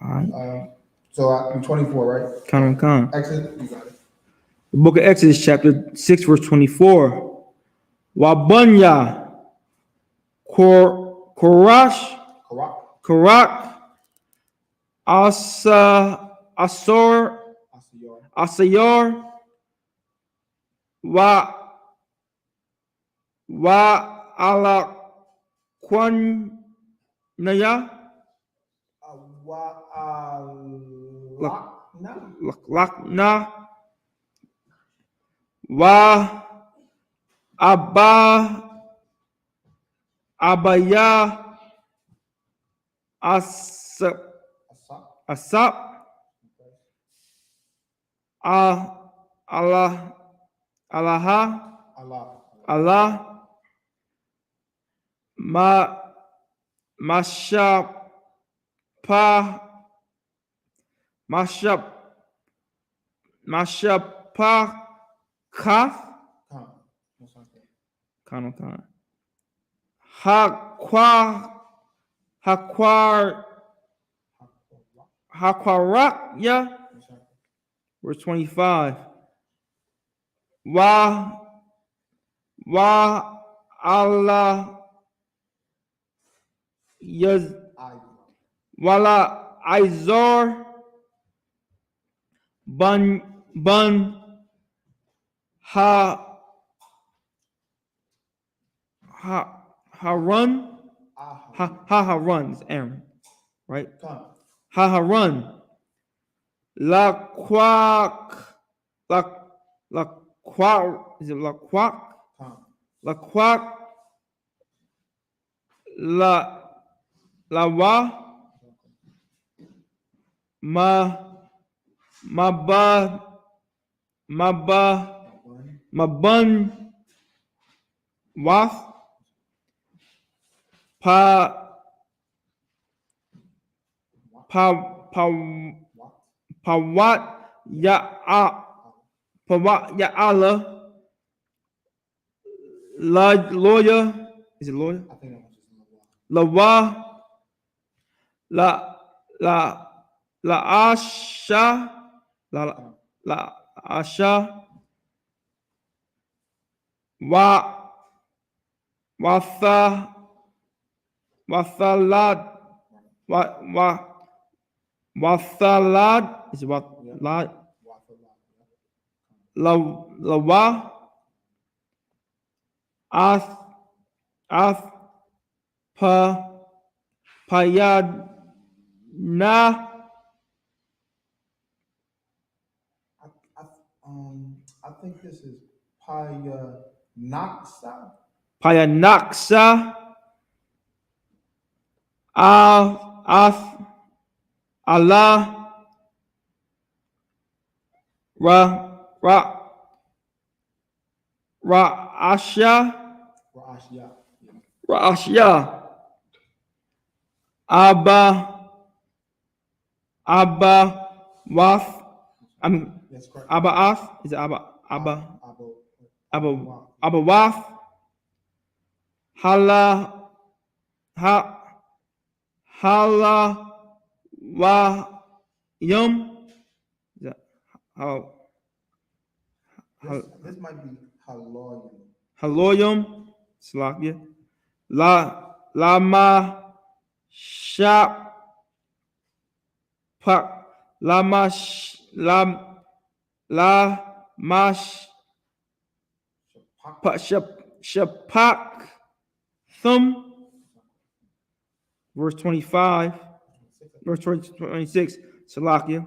All right. So I'm 24, right? Con. Exodus, you got it. The book of Exodus, chapter 6, verse 24. Wabunya, Korash, Karak, Asayar, ala Kwanaya, Lakna, Abaya, Asap, Allah, Mashapakath, Khan. Hakwarak, verse 25. Allah Wala Izor Bun Harun is Aaron, right? Harun La Quack is it La Quack? La Quack La Wa Mabun Wath Pawat Ya'ala lawyer, is it lawyer? I think that was just Lawa La Asha Wathalad is what lad Lawa Payad I think this is Payanaxa. Payanaxa Allah Ra'ashya Abba Wath. That's correct. Abba Ath is it Abba Wath Hala Wa Yum. Is that how? This might be Haloyum. Slakia. Lama Shap Pak Lamash Lamash Shapak Thum. Verse 25. Verse 26. Salakia.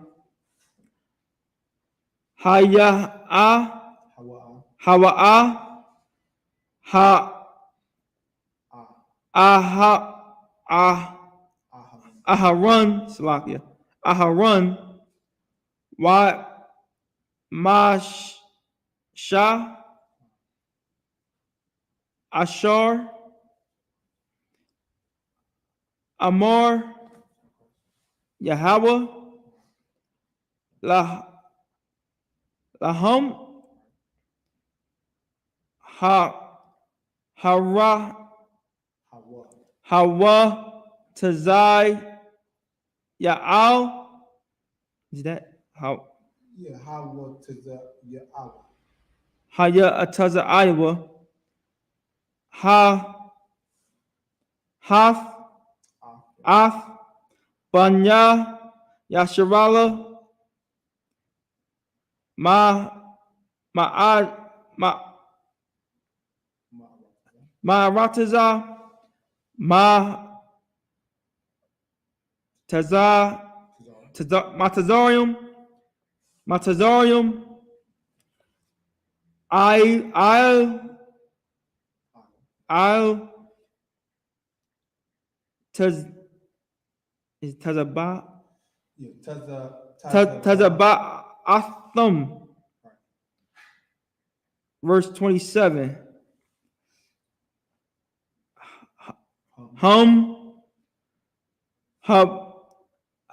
Haya'a. Hawa'a. Ha. Aha. Aharon. Salakia. Aharon. Wa. Masha. Ashar. Amor. Yahweh. Lahum. Hara. Hawa. Tazai. Ya'al. Is that how? Yeah, how to the Yahweh. Haya Ataza Iowa. Hath. Ath. Banya. Yasharala. Rataza. Matazorium. Is Tazaba. Yeah, Tazaba Athum. Verse 27.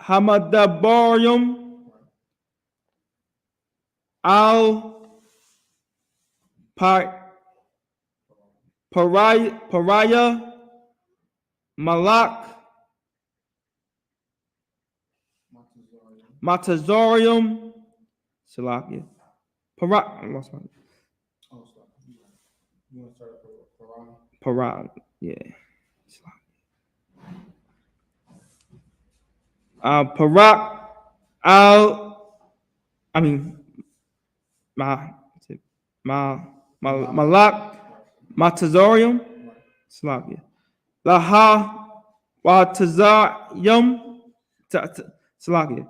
Hamadabarium. Pariah. Malak. Matazorium. Salakia. I lost my. Oh, sorry. You want to start with Parad. Yeah. Parak. Malak. Matazorium. Salakia. Laha. Watazayum. Salakia.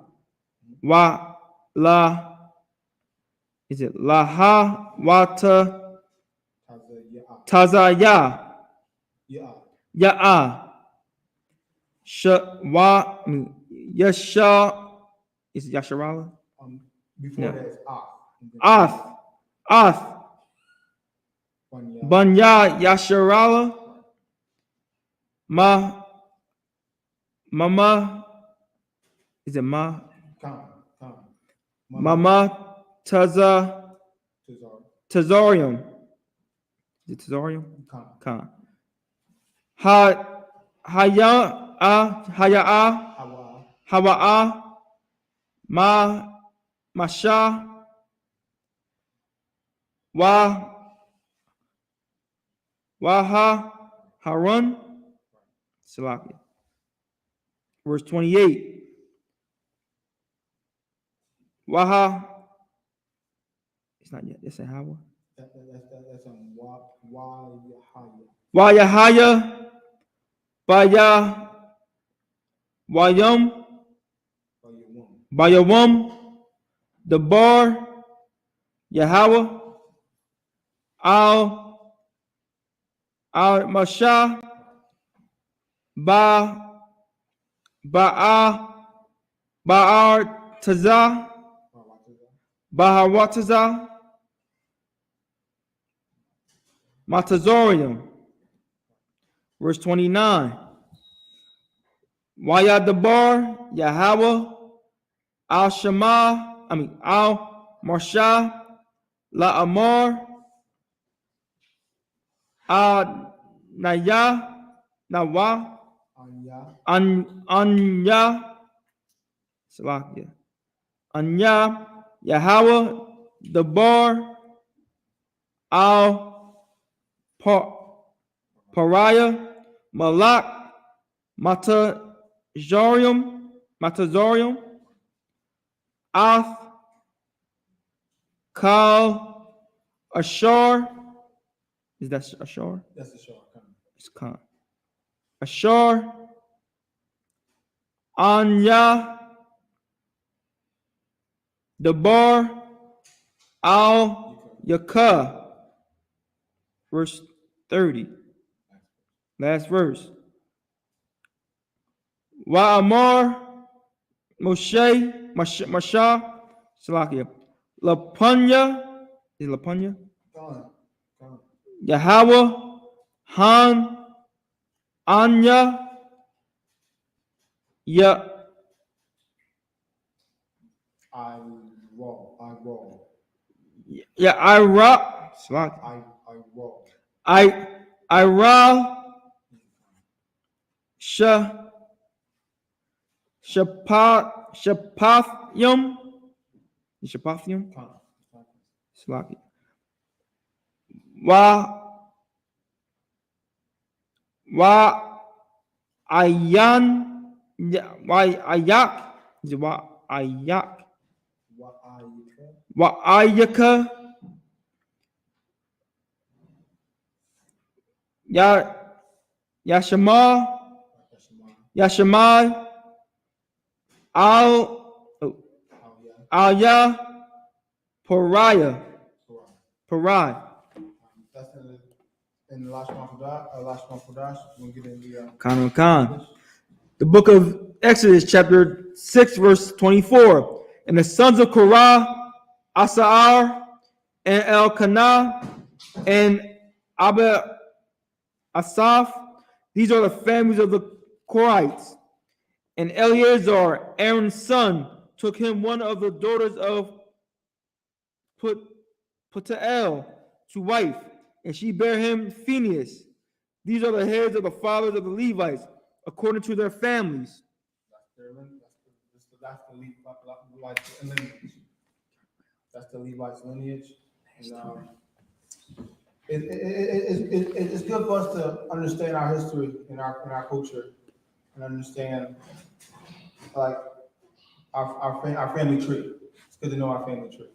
Is it Laha Wata Tazaya Ya'a Yasha. Is it Yasharala? Before that is Ath Banya Yasharala Mama. Is it Mama Tazorium. Is it Tazorium? Khan. Hawa'a. Masha. Waha. Harun. Salakia. Verse 28. Waha. It's not yet. It's a Hawa. That's Wayahaya. Wayum. Bayawum. The bar. Yahweh. Masha. Ba'ar Taza. Bahawataza. Matazorium. Verse 29. Wayadabar. Yahweh. Al Marsha. La Amor. Naya. Nawa. Anya. Salakia. Anya. Yahweh. The bar. Pariah. Malak. Matazorium. Ath. Kal. Ashar. Is that Ashar? That's the short. It's Khan. Ashar, Anya, Debar, Al-Yakah. Verse 30. Last verse. Wa'amar, Moshe, Masha, Salakia. Lapanya, is it Lapanya? Come on. Yahweh, Han, Anya, Ya, I roll. Ya, Ira, Salakia. I roll. Ira, Shapathium, Shapathium, Come on. Salakia. Wa Ayan, Wa Ayak, is it Wa Ayak, Wa Ayaka, Ya Yashama, Yashamai, Alya, Pariah. That's in the last one for Dash. We'll get in the Khan. The book of Exodus, chapter 6, verse 24. And the sons of Korah, Asar, and Elkanah, and Abba Asaph, these are the families of the Korahites. And Eleazar, Aaron's son, took him one of the daughters of Putael to wife, and she bare him Phinehas. These are the heads of the fathers of the Levites, according to their families. That's the Levites lineage. That's the Levites lineage. And it's good for us to understand our history and our culture and understand like our family tree. It's good to know our family tree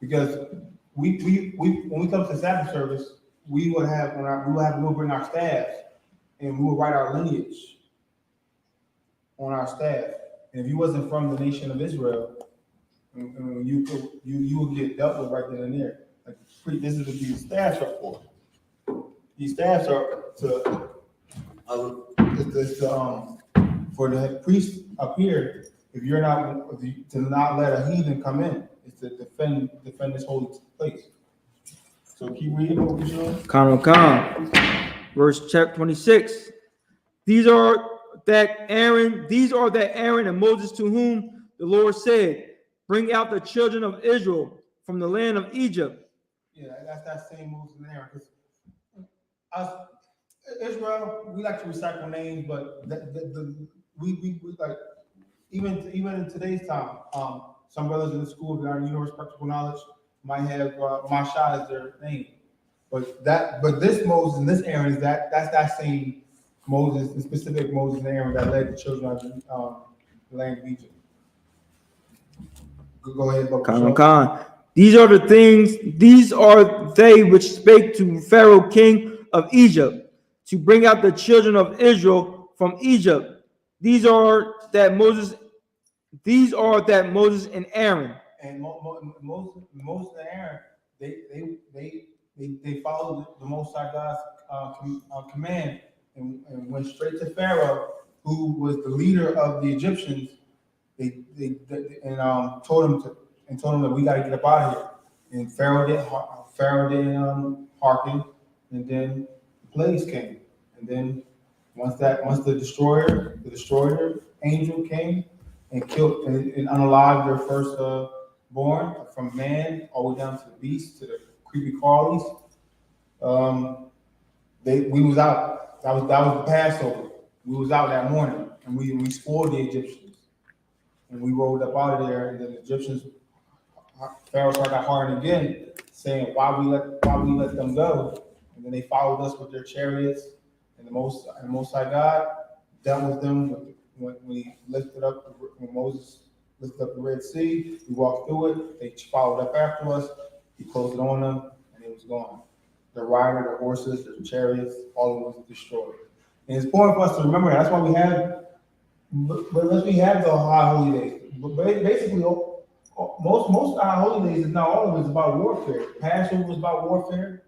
because we when we come to Sabbath service, we would bring our staffs and we would write our lineage on our staff. And if you wasn't from the nation of Israel, you would get dealt with right then and there. Like this is what these staffs are for. These staffs are for the priest up here. If you're not to not let a heathen come in, it's to defend this holy place. So keep reading what we're doing. Khan. Verse chapter 26. These are that Aaron and Moses, to whom the Lord said, bring out the children of Israel from the land of Egypt. Yeah, that's that same Moses and Aaron. Because us, Israel, we like to recycle names, but we like even in today's time, some brothers in the school that are universal practical knowledge might have Masha as their name, but this Moses and this Aaron that's that same Moses, the specific Moses and Aaron that led the children of the land of Egypt. Go ahead, Khan. These are they which spake to Pharaoh king of Egypt to bring out the children of Israel from Egypt. These are that Moses and Aaron. And Moses and Aaron, they followed the Most High God's command and went straight to Pharaoh, who was the leader of the Egyptians. They told him that we got to get up out of here. And Pharaoh didn't hearken, and then the plagues came. And then once the destroyer angel came and killed and unalived their first born, from man all the way down to the beast to the creepy crawlies. We was out. That was the Passover. We was out that morning, and we spoiled the Egyptians, and we rolled up out of there. And then the Egyptians, Pharaoh started hardening again, saying, "Why we let them go?" And then they followed us with their chariots, and the Most High God dealt with them when Moses lifted up the Red Sea. We walked through it. They followed up after us. He closed it on them, and it was gone. the rider, the horses, the chariots, all of them was destroyed. And it's important for us to remember that. That's why we have, but unless we have the high holy days. But basically, most of our holy days, is not all of it, is about warfare. Passover was about warfare.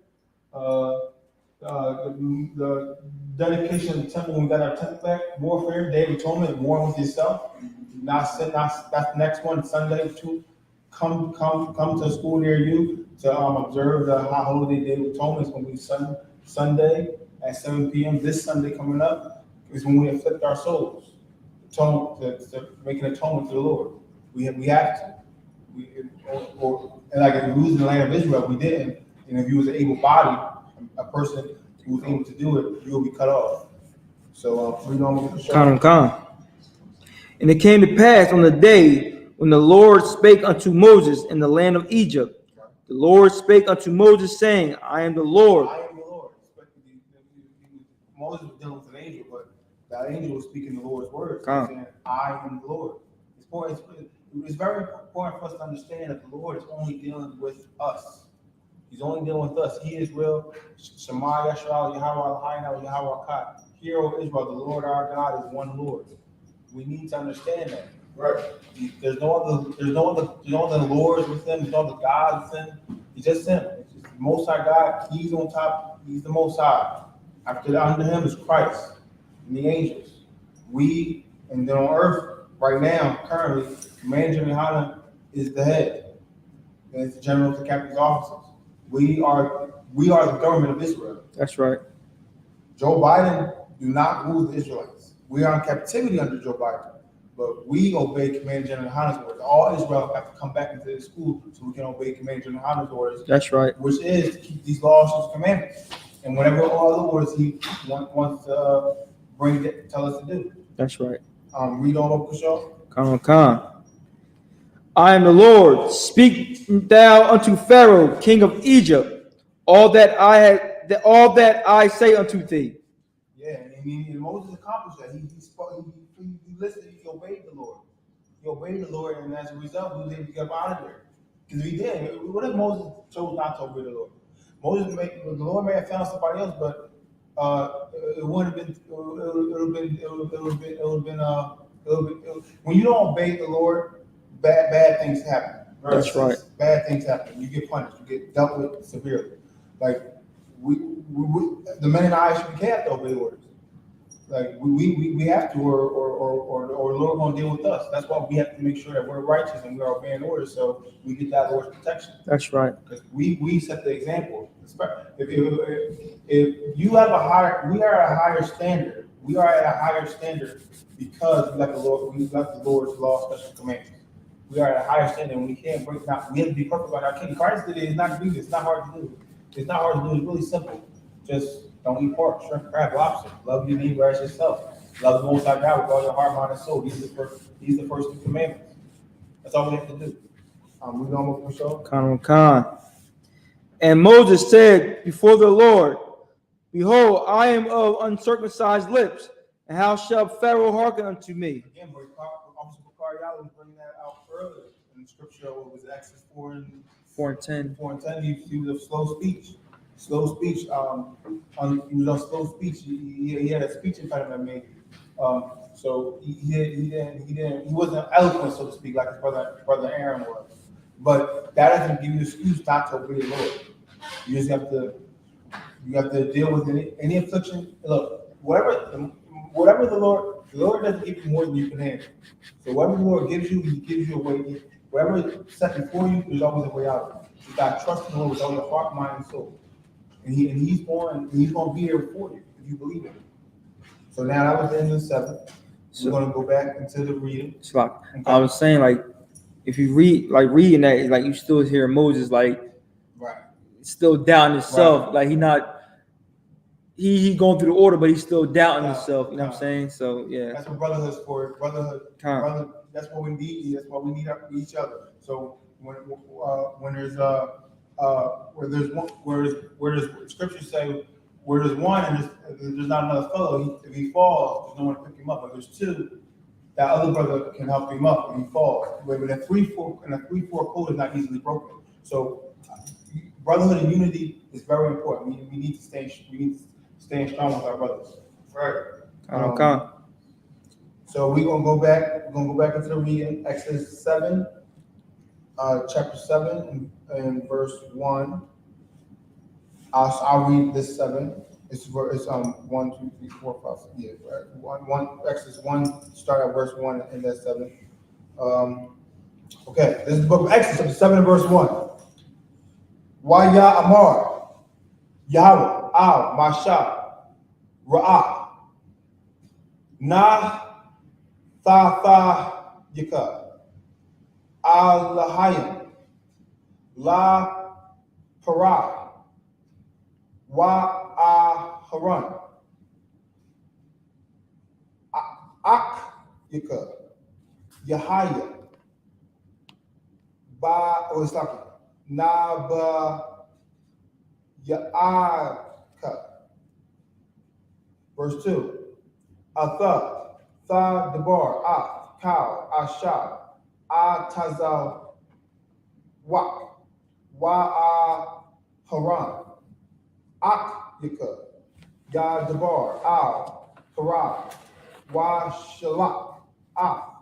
The dedication of the temple when we got our temple back, warfare. Day of Atonement, war with yourself. Not sin. That's the next one. Sunday too. Come to a school near you to observe the high holy day of atonement. It's going to be Sunday at 7 p.m. This Sunday coming up is when we afflict our souls, to make an atonement to the Lord. We have to. And like if we was in the land of Israel, we didn't. And if you was an able-bodied, a person who was able to do it, you will be cut off. So we don't. Come. And it came to pass on the day when the Lord spake unto Moses in the land of Egypt. The Lord spake unto Moses, saying, I am the Lord. I am the Lord. Moses was dealing with an angel, but that angel was speaking the Lord's words, saying, I am the Lord. It's very important for us to understand that the Lord is only dealing with us. He's only dealing with us. He is real. Shema Yisrael, Yahweh Elohim, Yahweh Kat. Hear, O Israel, the Lord our God is one Lord. We need to understand that. Right. There's no other lords with him. There's no other gods with him. It's just him. It's just the Most High God. He's on top. He's the Most High. Under him is Christ and the angels. And then on earth right now, currently, Commander GEN.YAHANNA is the head. And it's the generals and captain's officers. We are the government of Israel. That's right. Joe Biden do not rule the Israelites. We are in captivity under Joe Biden. But we obey Commander GEN.YAHANNA's orders. All Israel have to come back into the school so we can obey Commander GEN.YAHANNA's orders. That's right. Which is to keep these laws and commandments. And whatever all the orders he wants to tell us to do. That's right. Read on, Kusho. Come. I am the Lord. Speak thou unto Pharaoh, king of Egypt, all that I say unto thee. Yeah, and Moses accomplished that. He listened. He obeyed the Lord. He obeyed the Lord, and as a result, we was able to get out of there. Because if he did, what if Moses chose not to obey the Lord? The Lord may have found somebody else, but it would have been. When you don't obey the Lord, bad things happen. That's right. Bad things happen. You get punished. You get dealt with severely. Like the men in I.S.U.P.K have to obey orders. Like we have to, or the Lord gonna deal with us. That's why we have to make sure that we're righteous and we are obeying orders, so we get that Lord's protection. That's right. Because we set the example. If you have we are at a higher standard. We are at a higher standard because we got the Lord's law, special commands. We are at a higher standard, and we can't break down. We have to be perfect like our King. Christ did it. It's not easy. It's not hard to do. It's not hard to do. It's really simple. Just don't eat pork, shrimp, crab, lobster. Love your neighbor as yourself. Love the Most High God with all your heart, mind, and soul. These are the first two commandments. That's all we have to do. We going to show. Come. And Moses said before the Lord, behold, I am of uncircumcised lips, and how shall Pharaoh hearken unto me? Again, Officer Bakari was bringing that out earlier in the scripture. What was Exodus 4 and 10? 4 and 10. He was of slow speech. He was on slow speech. He had a speech impediment maybe. So he wasn't eloquent, so to speak, like his brother Aaron was. But that doesn't give you an excuse not to obey the Lord. You just have to deal with any affliction. Look, whatever the Lord doesn't give you more than you can handle. So whatever the Lord gives you, He gives you a way. Whatever is set before you, there's always a way out of it. You got to trust in the Lord with all your heart, mind, and soul. And He's going to be there for you if you believe in Him. So now that was the end of the 7th. We're going to go back into the reading. It's like I was saying, like if you reading that, like you still hear Moses like still doubting himself, like he going through the order, but he's still doubting himself. You know what I'm saying? So yeah, that's what brotherhood's for. Brotherhood. That's what we need. That's what we need each other. So when there's scriptures say where there's one and there's not another fellow, if he falls, there's no one to pick him up. But there's two, that other brother can help him up when he falls. But a 3-4 cord is not easily broken. So brotherhood and unity is very important. We need to stay strong with our brothers. Right. So we're gonna go back. We're gonna go back into the reading. Exodus 7, chapter 7 and verse 1. I'll read this 7. It's 1, 2, 3, 4, 5, 6. Yeah, right. Exodus 1. Start at verse 1 and that's 7. Okay, this is the book of Exodus, chapter 7 and verse 1. Waya Amar, Yahweh, Al, Masha, Ra'ah, Na, Tha, Yika, Al Lahayim, La Parah, Wa Haran, Ak Yika, Yahaya, Ba Osaka, Na Ba Ya'aka. Verse 2. Atha, Tha Debar, Ah, Cow, Asha, Ah Tazal, Wak, Wa Haran, Ak Yika, Ya Debar, Al, Parah, Wa Shalak, Ah,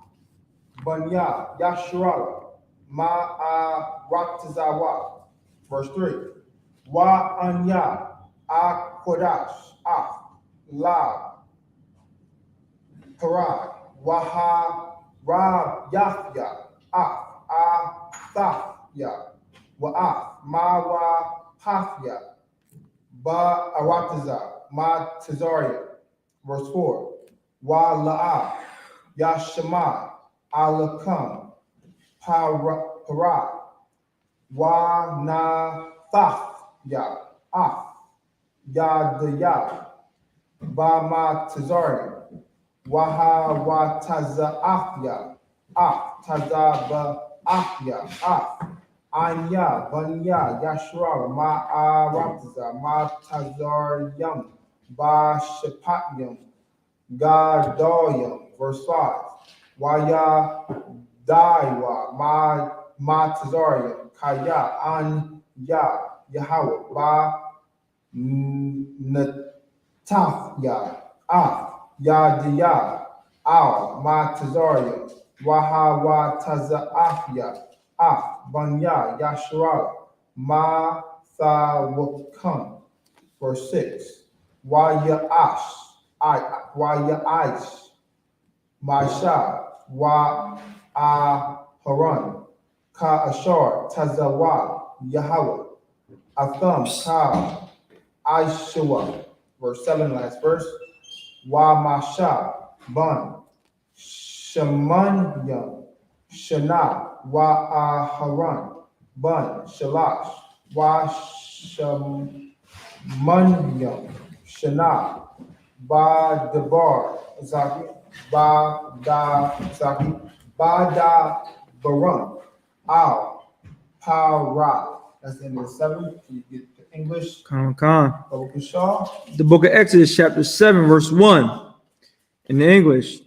Banya, Yashurala, Ma Raktazawa. Verse 3. Wa Anya, A Kodash, Ah, La, Parad, Waha, Rab, Yahya, Ah, Thafya, Wa'af, Mawa, Hafya, Ba Arataza, Ma Tazaria. Verse 4. Wa La'ah, Yashama, Alakam, Parad, Wa Na Thafya, Af, Yadaya, Ba Ma Tazaria. Waha wa taza afya, taza ba afya, anya, banya, yashra, ma arabza, ma tazar yum, ba shapatyam, gadoyam. Verse 5. Waya daiwa, ma tazaryam, kaya, an ya, Yahweh, ba natafya, Yadiya, Al, Ma Tazaria, Waha wa Tazaafia, Banya, Yashara, Ma Thawakam. Verse 6. Waya Aish, Masha, Wa Haran, Ka Ashar, Tazawa, Yahweh, Atham, Ka Aishua. Verse 7, last verse. Wa Masha, Bun, Shamanyam, Shana, Wa Haran, Bun, Shalash, Wa Shamanyam, Shana, Ba Debar, Zaki, Ba Da Zaki, Ba Da Baram, Al, Para. That's the end of the 7. Can you get the English? The book of Exodus, chapter 7, verse 1, in the English.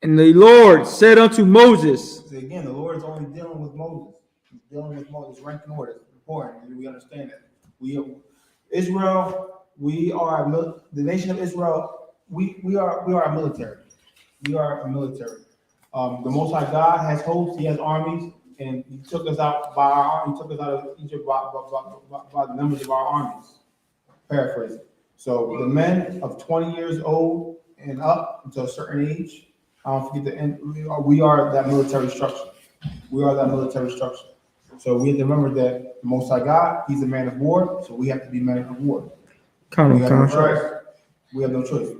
And the Lord said unto Moses. So again, the Lord is only dealing with Moses. He's dealing with Moses, ranking order. It's important. We understand that. Israel, the nation of Israel, we are a military. We are a military. The Most High God has hosts, He has armies, and He took us out by our army. He took us out of Egypt by the numbers of our armies. Paraphrasing. So the men of 20 years old and up until a certain age, I don't forget the end. We are that military structure. We are that military structure. So we have to remember that the Most High God, He's a man of war. So we have to be men of war. We have no choice. We have no choice.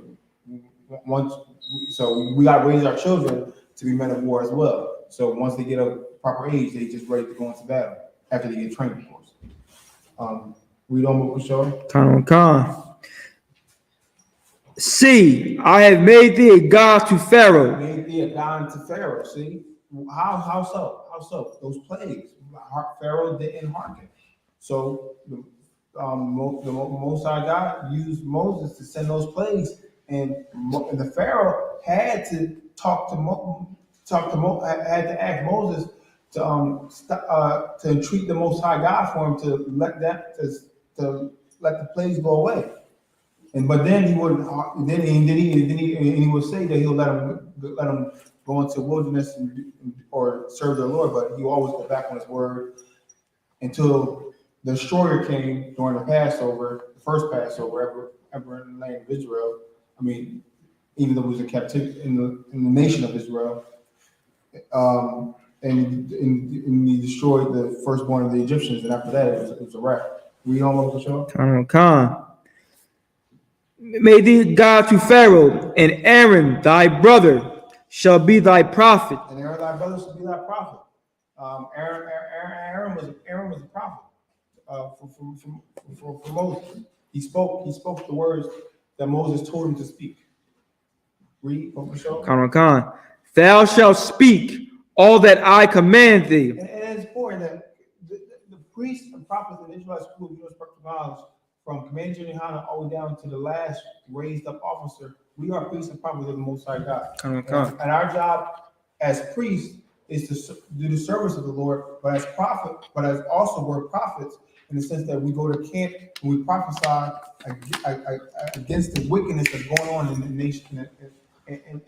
So we got to raise our children to be men of war as well. So once they get a proper age, they just ready to go into battle after they get trained, of course. Read on, Mukusho. See, I have made thee a god to Pharaoh. Made thee a god to Pharaoh. See, how so? How so? Those plagues. Pharaoh didn't hearken. So the Most High God used Moses to send those plagues, and the Pharaoh had to had to ask Moses to entreat the Most High God for him to let to let the plagues go away. But then he would he would say that he'll let them go into wilderness or serve their Lord, but he always go back on his word until the destroyer came during the Passover, the first Passover ever in the land of Israel. I mean, even though it was in captivity in the nation of Israel, and he destroyed the firstborn of the Egyptians, and after that it was a wrap. Read on over the show. Con. May thee God to Pharaoh, and Aaron thy brother shall be thy prophet. And Aaron thy brother shall be thy prophet. Aaron was a prophet for Moses. He spoke the words that Moses told him to speak. Read over the show. Con. Thou shalt speak all that I command thee. And it's important that the priests and prophets in the Israelite school of universal knowledge, from Commander GEN.YAHANNA all the way down to the last raised up officer, we are priests and prophets of the Most High God. And our job as priests is to do the service of the Lord, but as also we're prophets in the sense that we go to camp and we prophesy against the wickedness that's going on in the nation and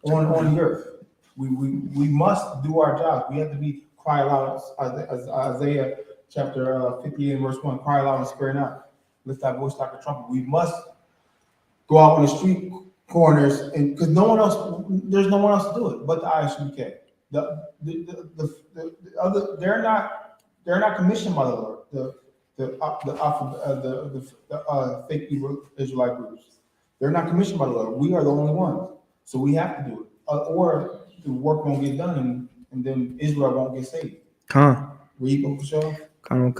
on the earth. We must do our job. We have to cry aloud, as Isaiah chapter 58 and verse 1, cry aloud and spare not. Lift thy voice like a trumpet. We must go out on the street corners, and because there's no one else to do it but the I.S.U.P.K. The other, they're not commissioned by the Lord. The fake Israelite groups, they're not commissioned by the Lord. We are the only ones, so we have to do it, or the work won't get done, and then Israel won't get saved. Read over the show. And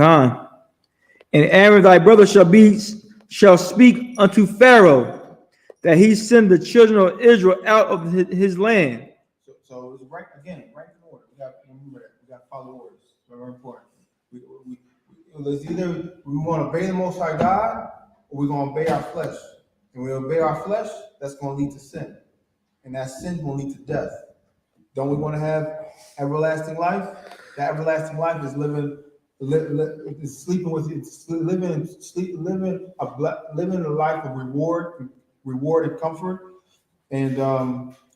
Aaron thy brother shall speak unto Pharaoh, that he send the children of Israel out of his land. So it's right in order. We got to remember that. We got to follow orders. Very important. It's either we want to obey the Most High God, or we're going to obey our flesh. And we obey our flesh, that's going to lead to sin, and that sin will lead to death. Don't we want to have everlasting life? That everlasting life is living a life of reward and comfort, and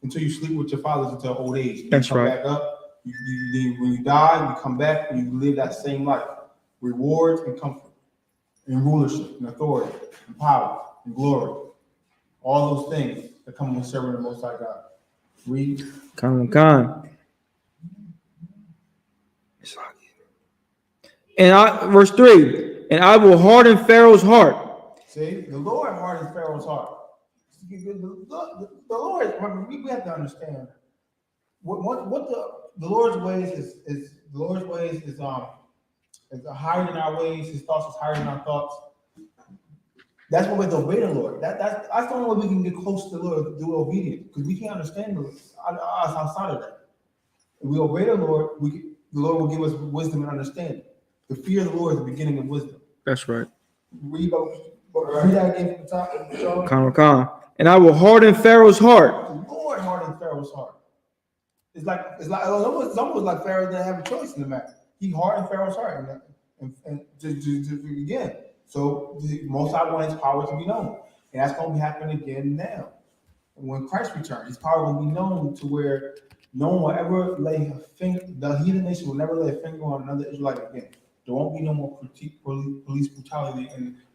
until you sleep with your fathers until old age. That's come right. Back up. When you die, you come back and you live that same life. Rewards and comfort, and rulership and authority and power and glory. All those things that come with serving the Most High God. Read. And verse 3, and I will harden Pharaoh's heart. See, the Lord hardens Pharaoh's heart. The Lord, we have to understand what the Lord's ways is. The Lord's ways is higher than our ways. His thoughts is higher than our thoughts. That's what we have to obey the Lord. That's the only way we can get close to the Lord, do obedience, because we can't understand us outside of that. If we obey the Lord, the Lord will give us wisdom and understanding. The fear of the Lord is the beginning of wisdom. That's right. Read that again from the top. And I will harden Pharaoh's heart. The Lord hardened Pharaoh's heart. It's almost like Pharaoh didn't have a choice in the matter. He hardened Pharaoh's heart, and again. So the Most High wanted His power to be known, and that's going to be happening again now. And when Christ returns, His power will be known to where no one will ever lay a finger. The heathen nation will never lay a finger on another Israelite again. There won't be no more police brutality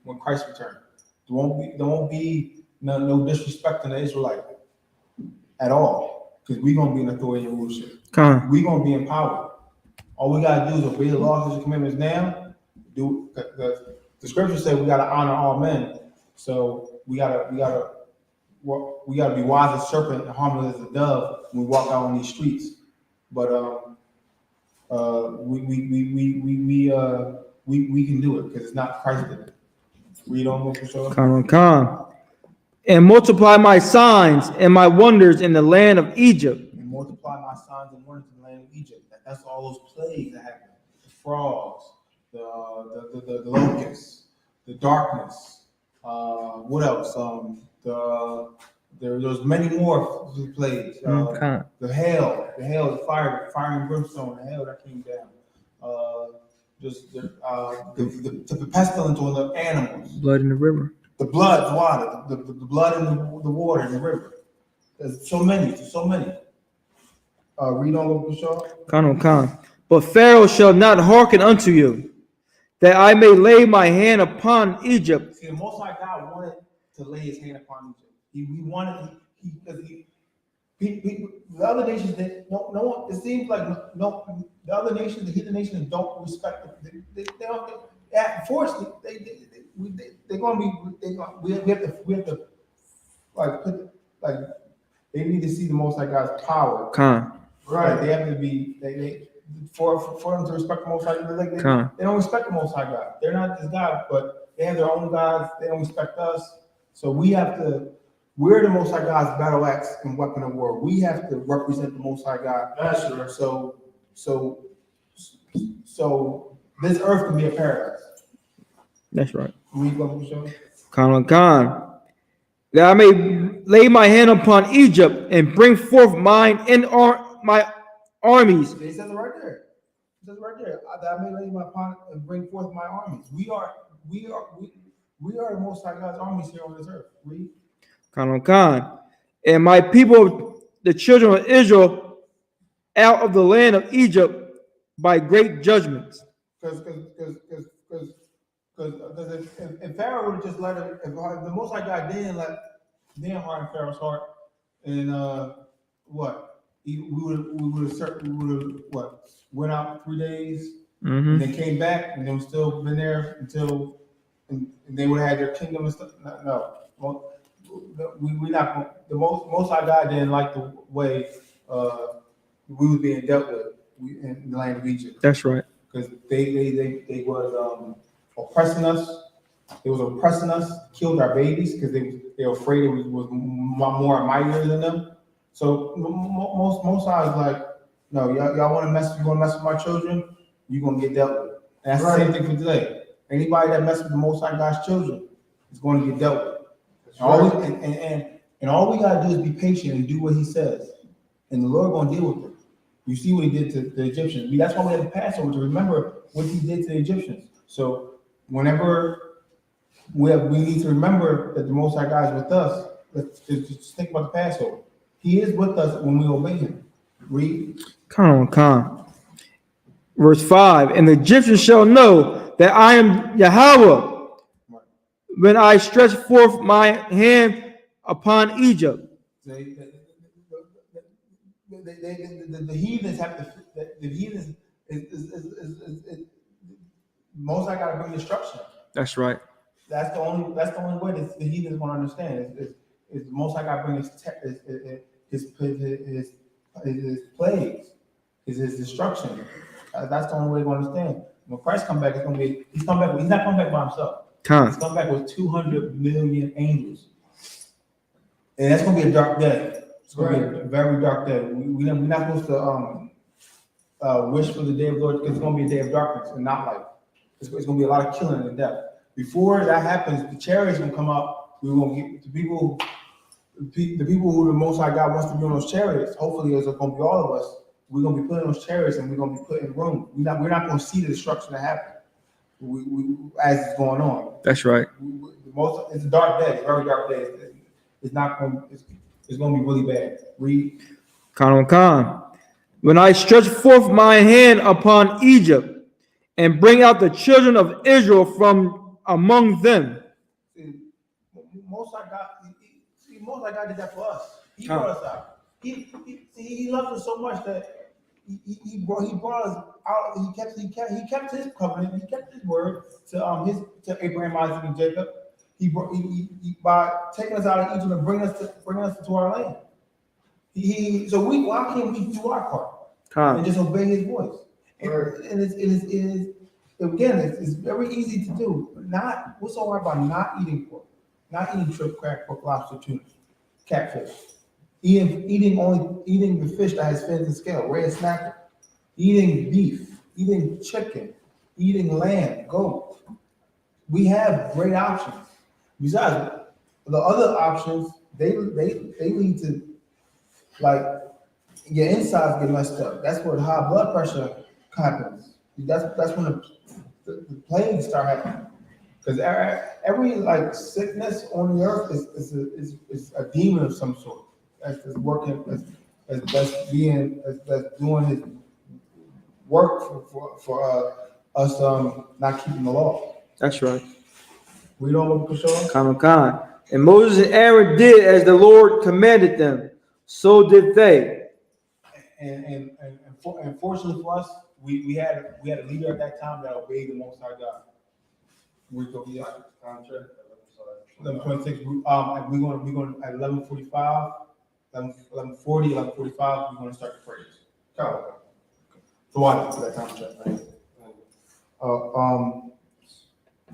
when Christ returns. There won't be no disrespect to the Israelite at all, because we're gonna be in authority and rulership. We're gonna be in power. All we gotta do is obey the laws and commandments now. The scriptures say we gotta honor all men. So we gotta be wise as a serpent and harmless as a dove when we walk out on these streets. But we can do it because it's not Christ did it. Read on for sure. And multiply my signs and my wonders in the land of Egypt. And multiply my signs and wonders in the land of Egypt. That's all those plagues that happened. The frogs, the locusts, the darkness. What else? There's many more plagues. Con. The hail, the fire and brimstone, the hail that came down. Just the pestilence on the animals. Blood in the river. The blood, the water, the blood in the water in the river. There's so many. Read on, Bishop. Con. But Pharaoh shall not hearken unto you, that I may lay my hand upon Egypt. See, the Most High God wanted to lay his hand upon Egypt. He wanted, because the other nations, no one, it seems like no, the other nations, the heathen nations don't respect it. They don't, unfortunately, they're going to be, we have to, like, they need to see the Most High God's power. Con. Right, they have to be, for them to respect the Most High God, they don't respect the Most High God. They're not this God, but they have their own gods. They don't respect us. So we're the Most High God's battle axe and weapon of war. We have to represent the Most High God. That's right. So this earth can be a paradise. That's right. Con. That I may lay my hand upon Egypt and bring forth mine and my armies. It says it right there. That I may lay my upon and bring forth my armies. We are the Most High God's armies here on this earth. Con. And my people, the children of Israel, out of the land of Egypt by great judgments. Because if Pharaoh would have just let him, if the Most High God didn't harden Pharaoh's heart, and we would have went out 3 days, and then came back, and then still been there until, and they would have had their kingdom and stuff. No, we not. The Most High God didn't like the way we were being dealt with in the land of Egypt. That's right. Because they was oppressing us. They was oppressing us, killed our babies because they were afraid it was more mightier than them. So most High is like, no, y'all want to mess with my children, you're gonna get dealt with. And that's right. The same thing for today. Anybody that messes with the Most High God's children is going to get dealt with. And all we gotta do is be patient and do what He says, and the Lord gonna deal with it. You see what He did to the Egyptians. That's why we have the Passover, to remember what He did to the Egyptians. So whenever we need to remember that the Most High God is with us, let's just think about the Passover. He is with us when we obey Him. Read. Con. Verse 5, and the Egyptians shall know that I am Yahweh when I stretch forth my hand upon Egypt. The heathens have to. The heathens is Most High got to bring destruction. That's right. That's the only way that the heathens going to understand is Most High got to bring his plagues, his destruction. That's the only way to understand. When Christ come back, he's not coming back by himself. He's coming back with 200 million angels, and that's going to be a dark day. It's going to be a very dark day. We're not supposed to wish for the day of the Lord, because it's going to be a day of darkness and not light. It's going to be a lot of killing and death. Before that happens, the chariots will come up. We're going to get the people who the Most High God wants to be on those chariots. Hopefully, it's going to be all of us. We're going to be put in those chariots, and we're going to be put in room. We're not going to see the destruction that happen as it's going on. That's right. It's a dark day. It's a very dark day. It's going to be really bad. Read. Con. When I stretch forth my hand upon Egypt and bring out the children of Israel from among them. Most High God did that for us. He brought us out. He loved us so much that he brought us out. He kept his covenant. He kept his word to Abraham, Isaac, and Jacob. He by taking us out of Egypt and bringing us to our land. Why can't we do our part and just obey His voice? And it's very easy to do. What's so hard about not eating pork, not eating shrimp, crab, pork, lobster, tuna, catfish, eating the fish that has fins and scale, red snapper, eating beef, eating chicken, eating lamb, goat. We have great options. Besides, the other options they lead to, like, your insides get messed up. That's where high blood pressure happens. That's when the plagues start happening. Because every like sickness on the earth is a demon of some sort that's working, that's doing his work for us not keeping the law. That's right. We don't for sure. Khan. And Moses and Aaron did as the Lord commanded them. So did they. And fortunately for us, we had a leader at that time that obeyed the Most High God. We go, yeah, contract. 11:26. We're going at 11:45, 11:40, 11:45. We're going to start the praise. Go. So why for that time check, right?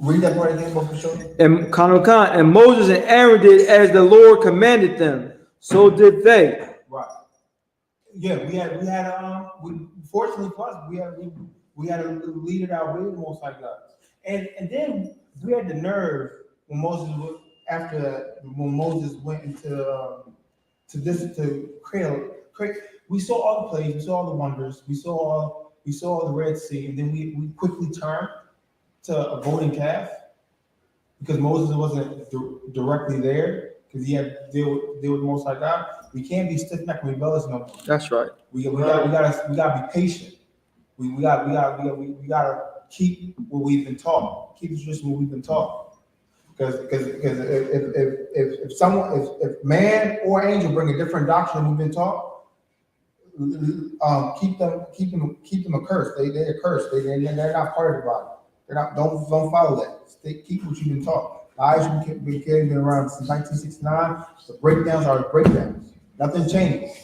Read that part again, for sure. And Khan. And Moses and Aaron did as the Lord commanded them. So did they. Right. Yeah, fortunately for us, we had a leader that obeyed the Most High God. And then we had the nerve when Moses went into to create. We saw all the plagues, we saw all the wonders, we saw the Red Sea, and then we quickly turned to a golden calf because Moses wasn't directly there because he had to deal with the Most High God. We can't be stiff-necked and rebellious no more. That's right. We gotta be patient. We gotta keep what we've been taught. Keep the tradition what we've been taught. Because if man or angel bring a different doctrine than we've been taught, keep them accursed. They're accursed. They're not part of the body. They're not. Don't follow that. Keep what you've been taught. I.S.U.P.K been around since 1969. The breakdowns are breakdowns. Nothing changed.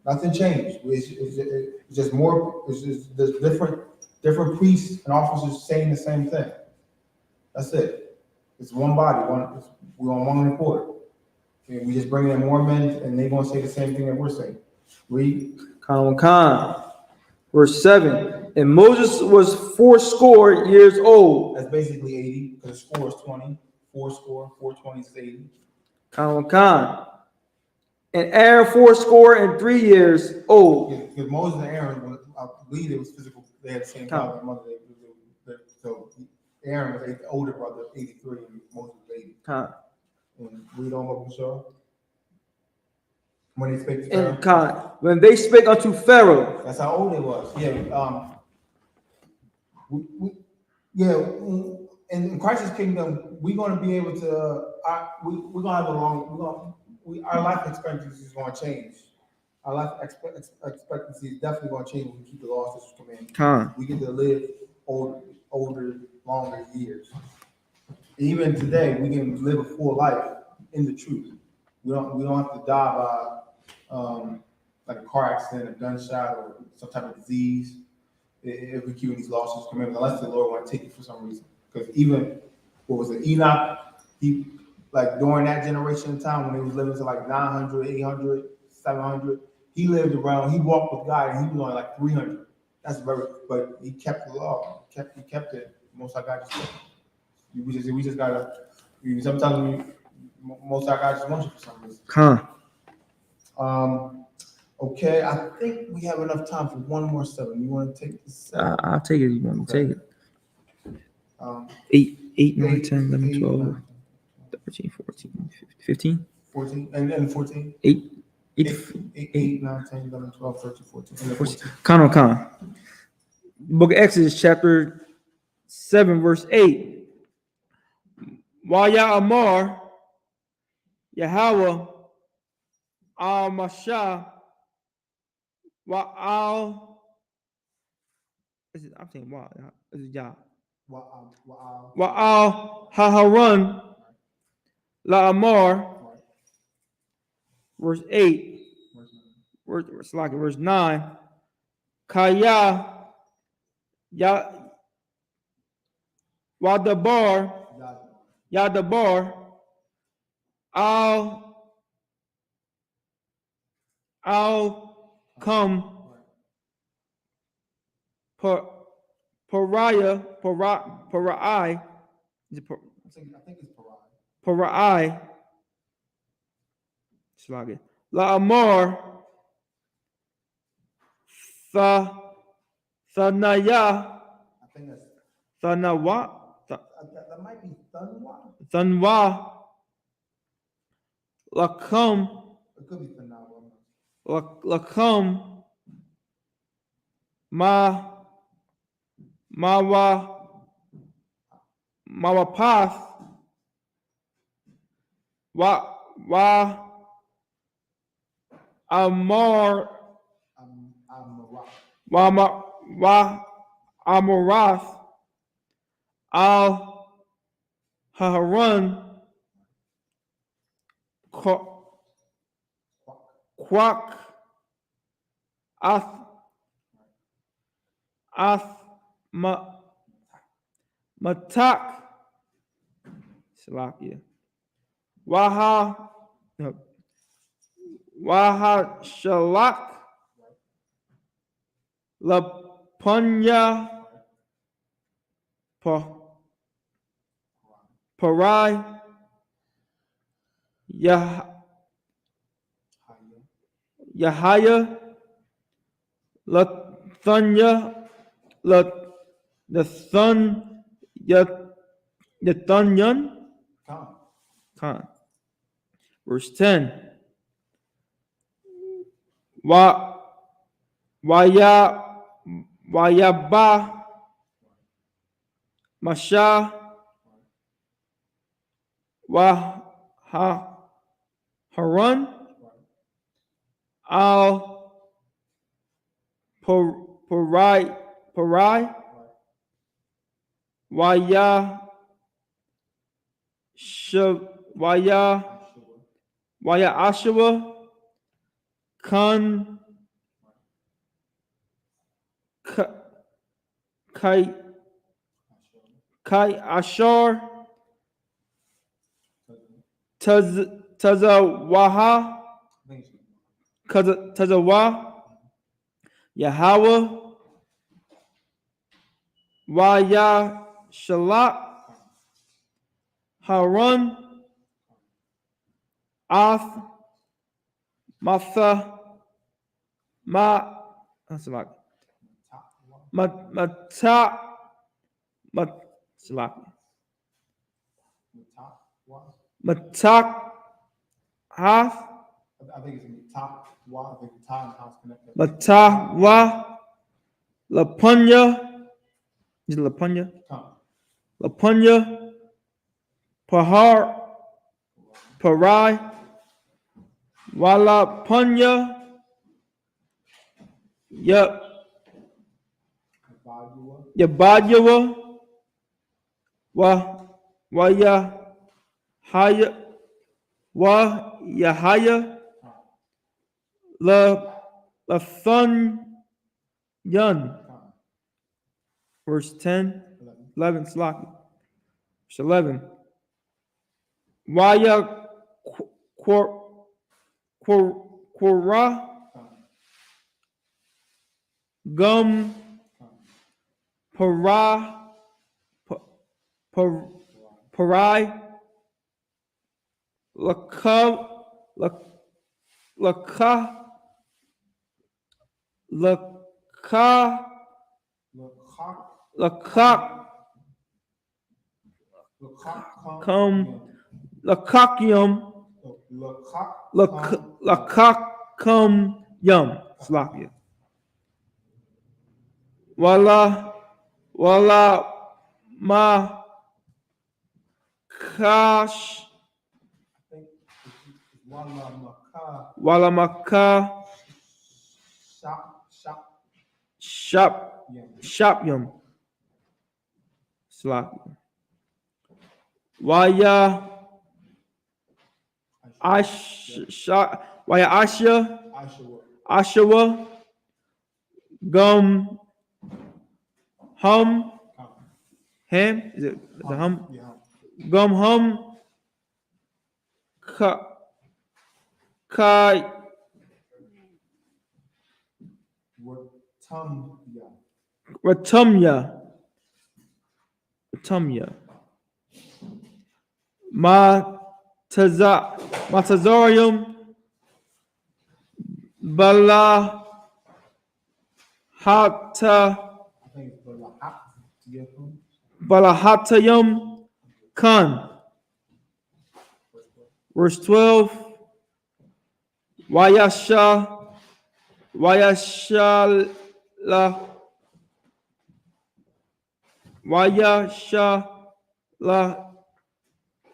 Nothing changed. It's just more. It's just there's different priests and officers saying the same thing. That's it. It's one body. We're on one accord. And we just bring in more men, and they're gonna say the same thing that we're saying. Read. Khan. Verse 7. And Moses was 80 years old. That's basically 80 because score is 20. 420 is 80. Khan. And Aaron 83 years old. Because Moses and Aaron, I believe it was physical. They had the same father and mother. So Aaron was the older brother, 83, and Moses was 80. And read on what we saw. When they spake to Pharaoh. When they spake unto Pharaoh. That's how old they was. In Christ's kingdom, we're going to be able to. We're going to have our life expectancy is going to change. Our life expectancy is definitely going to change when we keep the laws, statutes, commandments. We get to live older, longer years. Even today, we can live a full life in the truth. We don't have to die by like a car accident, a gunshot, or some type of disease if we keep these laws, statutes, commandments, unless the Lord want to take it for some reason. Because even Enoch, he like during that generation of time when he was living to like 900, 800, 700, he lived around. He walked with God, and he was only like 300. But he kept the law. He kept it. Most of God just kept it. We just gotta. Sometimes most of God just wants you for some reason. Okay, I think we have enough time for one more 7. You want to take this? I'll take it. You want to take it? 8, 9, 10, 11, 12, 13, 14, 15, 14, and 14. 8, 9, 10, 11, 12, 13, 14. Khan. Book of Exodus, chapter 7, verse 8. Wa'ya'amar Yahweh al-Mashah wa'al. I'm saying wow. Is it Yah? Wa'al Haharan La'amar. Verse 8. Verse 9. Kaya Yadabar I'll come Pariah. I think it's Pariah Slagi. La Amor. Thanaya. I think that's, Thanawa. that might be Thunwa. Thanwa. Lakum. It could be Thanawa. Lakum. Mawapath. Wa Amor. Wa Amorath. Al Haran. Quack. Matak. Salakia. Waha Shalak. Lapunya. Parai. Yahaya. Lathunya. Thun. Yathunyan. Khan. Verse 10. Wayaba. Masha. Haran. Al Parai. Waya Ashua. Kai Ashar. Tazawaha. Tazawa. Yahweh. Waya Shalak. Haran. Ath. Matha. Matak Hath. I think it's top wa. I think top and house connected. Matahwa. Lapunya. Is it Lapunya? Lapunya. Pahar. Parai. Walapunya. Yabadyawa. Yahaya. Lathunyan. Verse 10, 11, Slaki. Verse 11. Waya Quora. Gum. Parai. Lakakum yum. Slakia. Wala ma kash. Wala maka shop yum. Slakia. Waya Ashawa. Gum. Ham. Is it the hum? Gum hum. Kai. Ratumya. Matazorium. Balahata I think it's Balahatayum Khan. Verse 12. Wayashala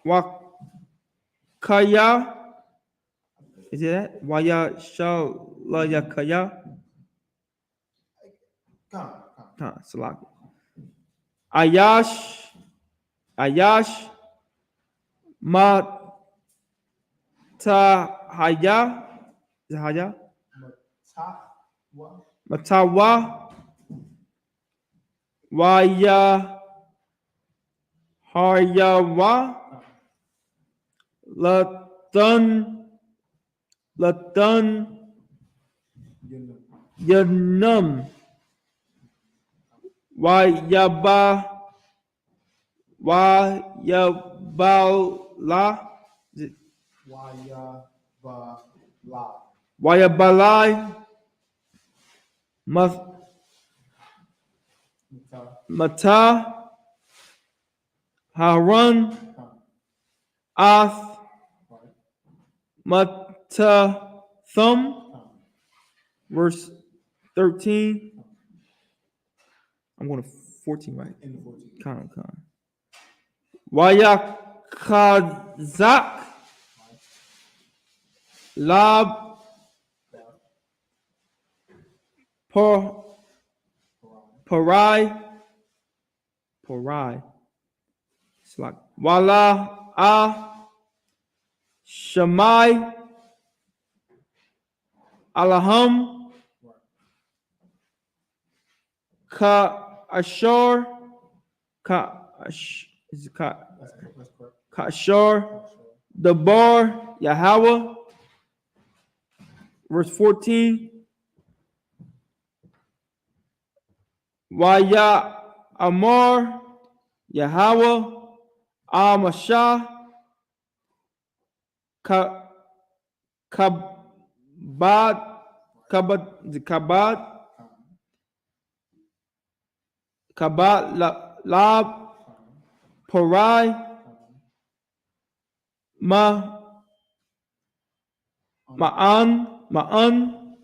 Wakaya. Is it that? Wayashala Yakaya. Salak. Ayash Matahaya. Is it Haya? Matawa Waya Haryawa Latun Yanum Wayabala Wayabalai Mata Harun Ath Matathum. Verse 13. I'm going to 14, right? Khan. Wayakazak Lab Parai. It's like Wala Shamai Alaham Ka Ashar Dabar Yahweh. Verse 14. Waya Amar Yahweh Amashah Kabad Lab Parai Ma'an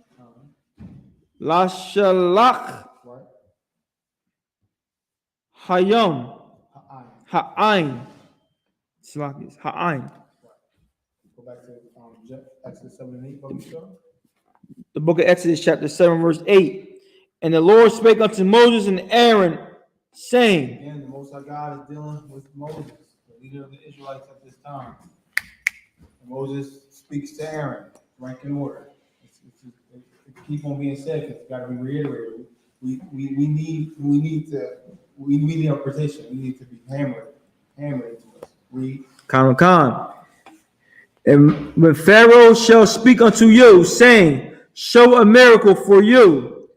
Lashalach Hayom Ha'ain. Ha'ain. Go back to Exodus 7 and 8. The book of Exodus, chapter 7, verse 8. And the Lord spake unto Moses and Aaron, saying. Again, the Most High God is dealing with Moses, the leader of the Israelites at this time. And Moses speaks to Aaron, rank and order. It keep on being said because it's got to be reiterated. We need our position. We need to be hammered into us. Khan. And when Pharaoh shall speak unto you, saying, show a miracle for you,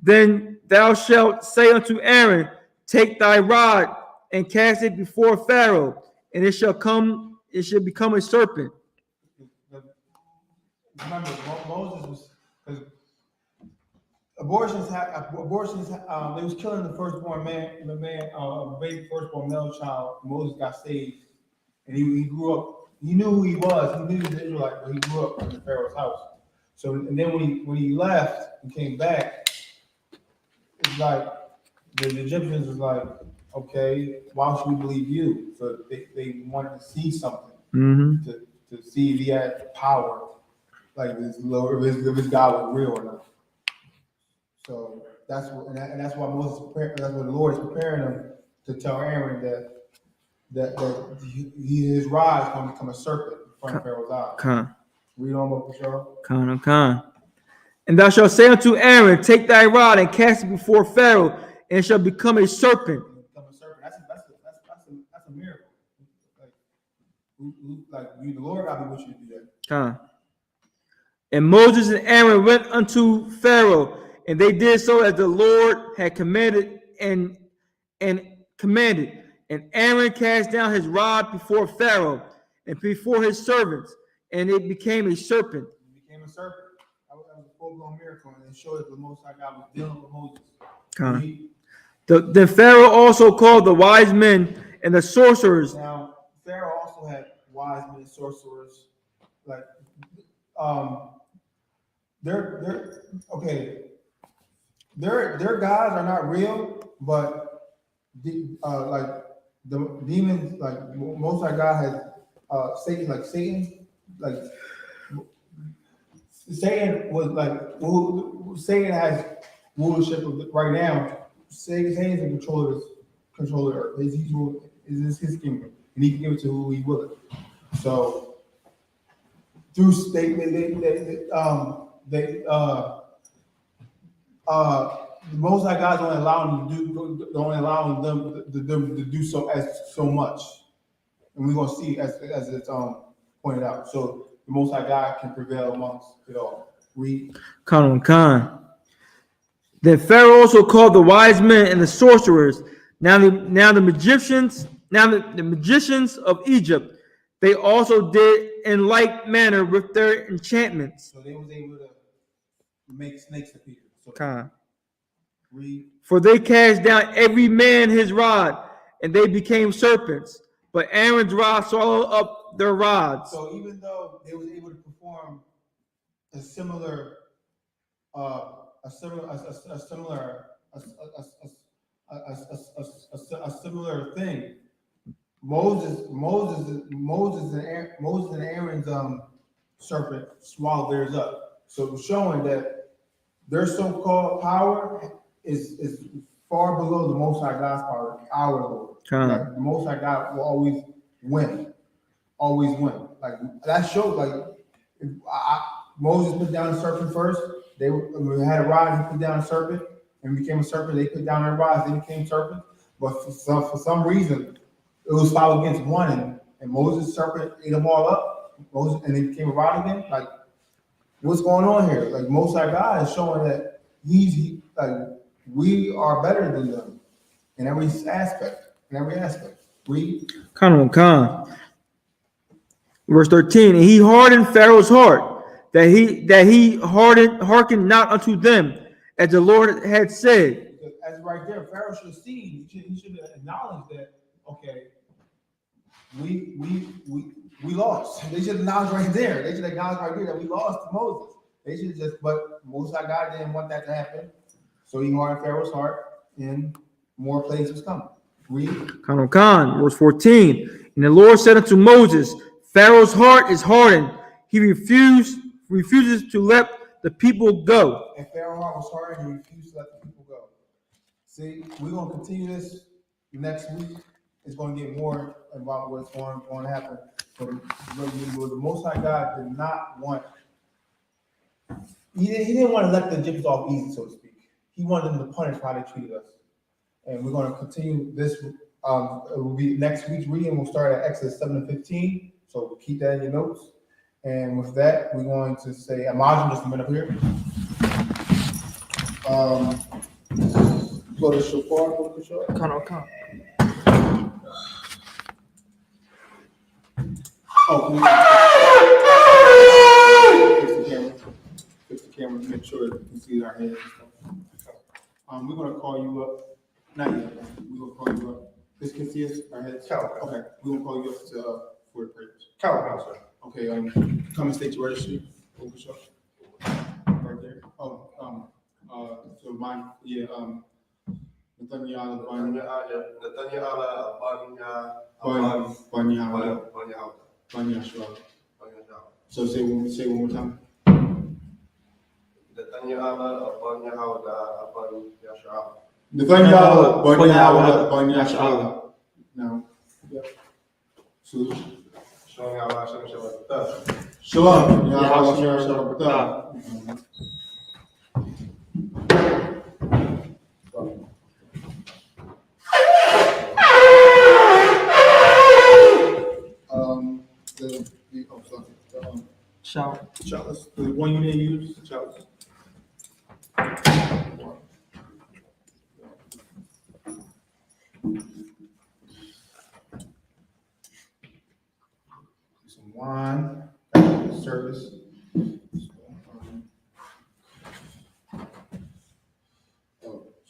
then thou shalt say unto Aaron, take thy rod and cast it before Pharaoh, and it shall become a serpent. Remember, Moses was, because abortions, they was killing the firstborn baby firstborn male child. Moses got saved, and he grew up. He knew who he was. He knew he was an Israelite, but he grew up in the Pharaoh's house. So, and then when he left and came back, it's like the Egyptians was like, okay, why should we believe you? So they wanted to see something, to see if he had power, like if his God was real or not. So that's what, and that's why Moses prepared. That's what the Lord is preparing him to tell Aaron that his rod is going to become a serpent in front of Pharaoh's eyes. Read on up, Cheryl. Khan. And thou shalt say unto Aaron, take thy rod and cast it before Pharaoh, and it shall become a serpent. That's a miracle. Like you, the Lord got to be with you to do that. And Moses and Aaron went unto Pharaoh, and they did so as the Lord had commanded and commanded. And Aaron cast down his rod before Pharaoh and before his servants, and it became a serpent. It became a serpent. That was a full-blown miracle, and it showed that the Most High God was dealing with Moses. Con. Read. The Pharaoh also called the wise men and the sorcerers. Now, Pharaoh also had wise men and sorcerers. Like, they're okay. Their gods are not real, but like the demons, like Most High God has Satan, like Satan was like Satan has rulership right now. Satan's in control of the earth. Is his kingdom, and he can give it to who he will. So through the Most High God's only allowing them to do so much, and we're gonna see as it's pointed out. So the Most High God can prevail amongst it all. Read. Khan. Then Pharaoh also called the wise men and the sorcerers. Now the magicians of Egypt, they also did in like manner with their enchantments. So they was able to make snakes appear. So Khan. read. For they cast down every man his rod, and they became serpents. But Aaron's rod swallowed up their rods. So even though they was able to perform a similar thing, Moses and Aaron's serpent swallowed theirs up. So showing that their so-called power is far below the Most High God's power, our Lord. Like, the Most High God will always win. Like that showed, like if Moses put down a serpent first. They had a rod. He put down a serpent and became a serpent. They put down their rods. They became serpents. But for some reason, it was fought against one, and Moses' serpent ate them all up. Moses, and they became a rod again. Like, what's going on here? Like, Most High God is showing that like we are better than them in every aspect. Read. Khan. Verse 13, and he hardened Pharaoh's heart, that he hearkened not unto them, as the Lord had said. As right there, Pharaoh should have seen. He should have acknowledged that. Okay, we lost. They should acknowledge right there. They should acknowledge right there that we lost to Moses. They should just, but Most High God didn't want that to happen, so he hardened Pharaoh's heart, and more plagues was coming. Read. Khan, verse 14, and the Lord said unto Moses, Pharaoh's heart is hardened. He refuses to let the people go. And Pharaoh's heart was hardened. He refused to let the people go. See, we're going to continue this next week. It's going to get more about what's going to happen. But the Most High God did not want. He didn't want to let the Egyptians off easy, so to speak. He wanted them to punish how they treated us. And we're going to continue this. It will be next week's reading. We'll start at Exodus 7:15. So keep that in your notes. And with that, we're going to say, Imagine just a minute up here. Go to Shofar. Khan. Oh, fix the camera, make sure that you can see our heads and stuff. We're going to call you up. Not yet. We're going to call you up. This can see us, our heads? Okay. We're going to call you up for the prayers. Sir. Okay, come and state your registry. Right there. So mine, Nathaniel So say one more time. Nathaniel Now. Yep. Solution. Shalom. Chalice. The one you didn't use, the chalice. Some wine, service.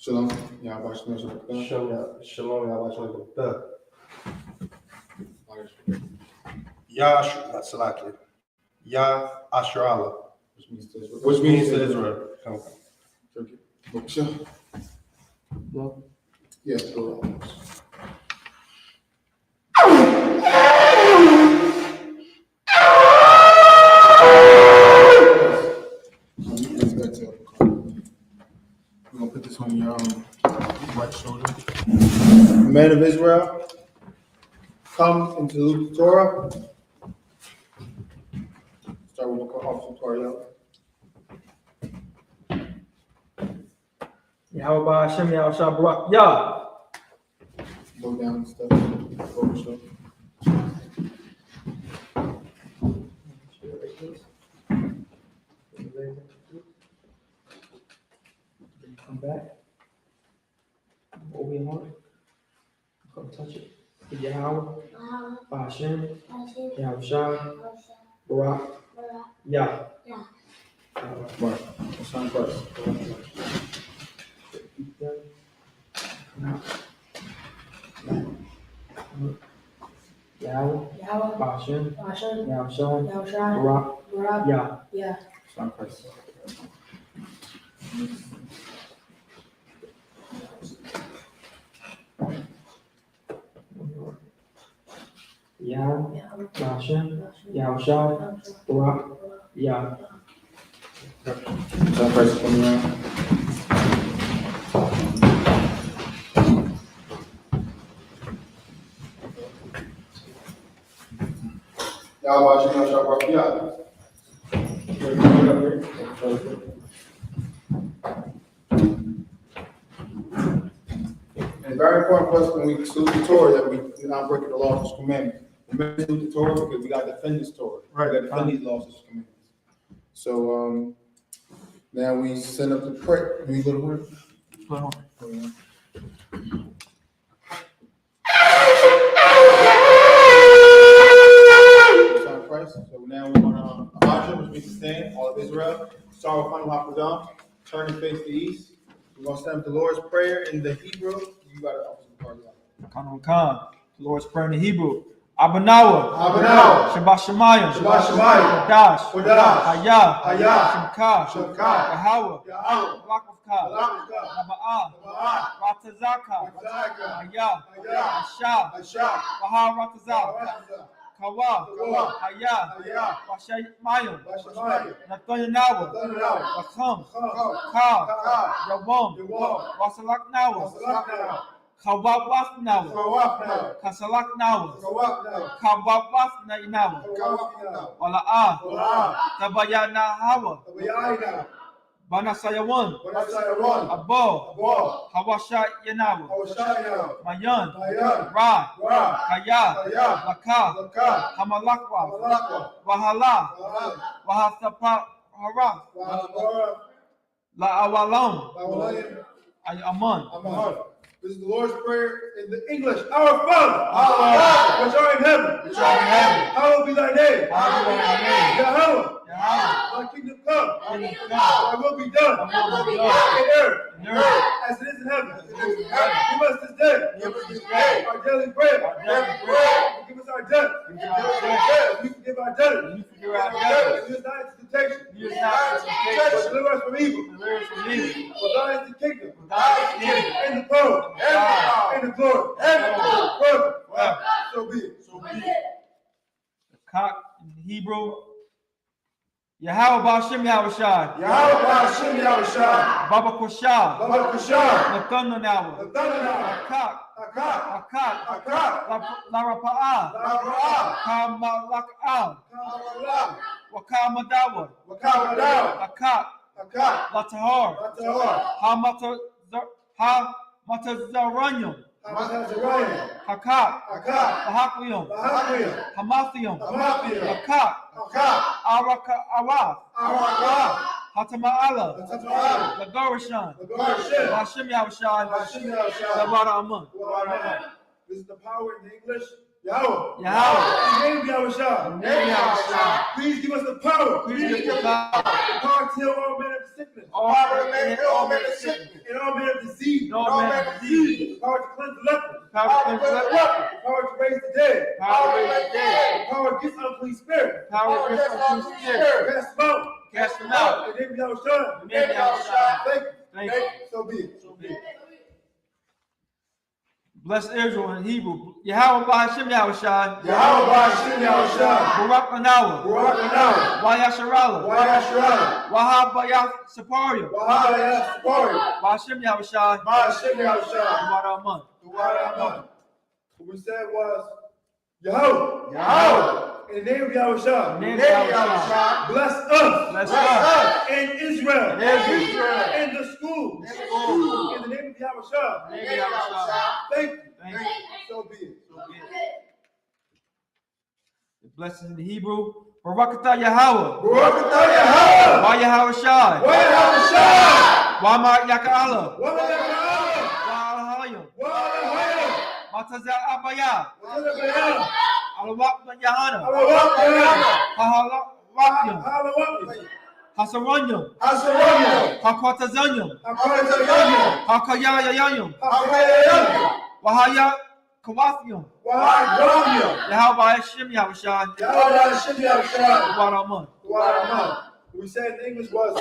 Shalom. Yahweh Shalom. Shalom, Yahweh. Yah Salaki. Yah Asherallah. Which means to Israel. Bookshelf. Well, Yes, go on. We're gonna put this on your right shoulder. Men of Israel, come into the Torah. Start with the Officer Torah. Yahweh Hashem Yahushua Barak Yah. Go down the steps. Bookshelf. Come back. Over your heart. Come touch it. Yahweh, Hashem, Yahushua, Barak, Yah. Right. That's not first. Yahweh, Hashem, Yahushua, Barak, Yah. That's not first. Yahweh, Hashem, Yahushua, Barak, Yah. That's not first. Come around. Yahweh Shalom Shabbat Yah. And it's very important for us when we salute the Torah that we're not breaking the laws and commandments. We salute the Torah because we got to defend this Torah. Right. We got to defend these laws and commandments. So now we send up the prayer. Can we go to work? Christ. So now we're going to Elijah, which means to stand, all of Israel. Start with Hanu HaKodam, turn and face the east. We're going to stand up the Lord's Prayer in the Hebrew. You got it. Khan. The Lord's Prayer in the Hebrew. Abanawa. Shabbat Shemayim. Kodash. Hayah. Shemka. Yahweh. Lakavka. Naba'ah. Ratazaka. Hayah. Asha. Baha Ratazak. Kawa. Hayah. Washamayim. Nathanawa. Wakam. Ka. Yawam. Wasalaknawa. Kawabwafnawa. Kasalaknawa. Kawabwafnainawa. Wala'ah. Tabayanahawa. Banasayawan. Abo. Hawashayanawa. Mayan. Ra. Kaya. Laka. Hamalakwa. Wahala. Wahathapahara. La'awalam. Aman. This is the Lord's Prayer in the English. Our Father, which art in heaven, hallowed be thy name. Yahweh, thy kingdom come, thy will be done in earth as it is in heaven. Give us this day our daily bread. Forgive us our debt. We forgive our debtors. Lead us not into temptation, but deliver us from evil. For thine is the kingdom, and the power, and the glory, forever. So be it. Cock in Hebrew. Yahweh Ba'ashem Yahushua. Baba Koshah. Nathanawa. Akak. Larapa'ah. Kamalak'ah. Wakamadawa. Akak. Latahar. Hamatazaranyam. Hakak. Lahaklium. Hamathium. Akak. Araka Araf. Hatama'ala. Lagarishan. Hashem Yahushua. Sabara Aman. This is the power in the English. Yahweh. Yahweh. In the name of Yahweh. In the name of Yahweh. Please give us the power. Please give us the power. The power to heal all manner of sickness. All manner of sickness. And all manner of disease. All manner of disease. The power to cleanse the leper. Power to cleanse the leper. The power to raise the dead. Power to raise the dead. The power against unclean spirit. Power against unclean spirit. Cast them out. Cast them out. In the name of Yahweh. In the name of Yahweh. Thank you. Thank you. So be it. So be it. Bless Israel in Hebrew. Yahweh Ba'Hashem Yahushai. Yahweh Ba'Hashem Yahushai. Barak Manawa. Barak Manawa. Wayasharala. Wayasharala. Wahab Bayah Saparia. Wahab Bayah Saparia. Ba'Hashem Yahushai. Ba'Hashem Yahushai. Duwaraman. Duwaraman. What we said was Yahweh. Yahweh. In the name of Yahweh. In the name of Yahweh. Bless us. Bless us. In Israel. In Israel. In the schools. In the schools. In the name of Yahweh. In the name of Yahweh. Thank you. Thank you. So be it. So be it. The blessings in the Hebrew. Barakatah Yahweh. Barakatah Yahweh. Wa Yahushai. Wa Yahushai. Wa Ma Yaka'ala. Wa Yaka'ala. Wa Alahayim. Wa Alahayim. Matazal Abayah. Wa Abayah. Al-Waqt Yahanna. Al-Waqt Yahanna. Hahalawaqyam. Al-Waqt. Hasaranyam. Hasaranyam. Hakwatazanyam. Hakwatazanyam. Hakayayayam. Hakayayayam. Wahaya Kawathyam. Wahaya. Yahweh Hashem Yahushai. Yahweh Hashem Yahushai. Duwaraman. Duwaraman. We said in English was,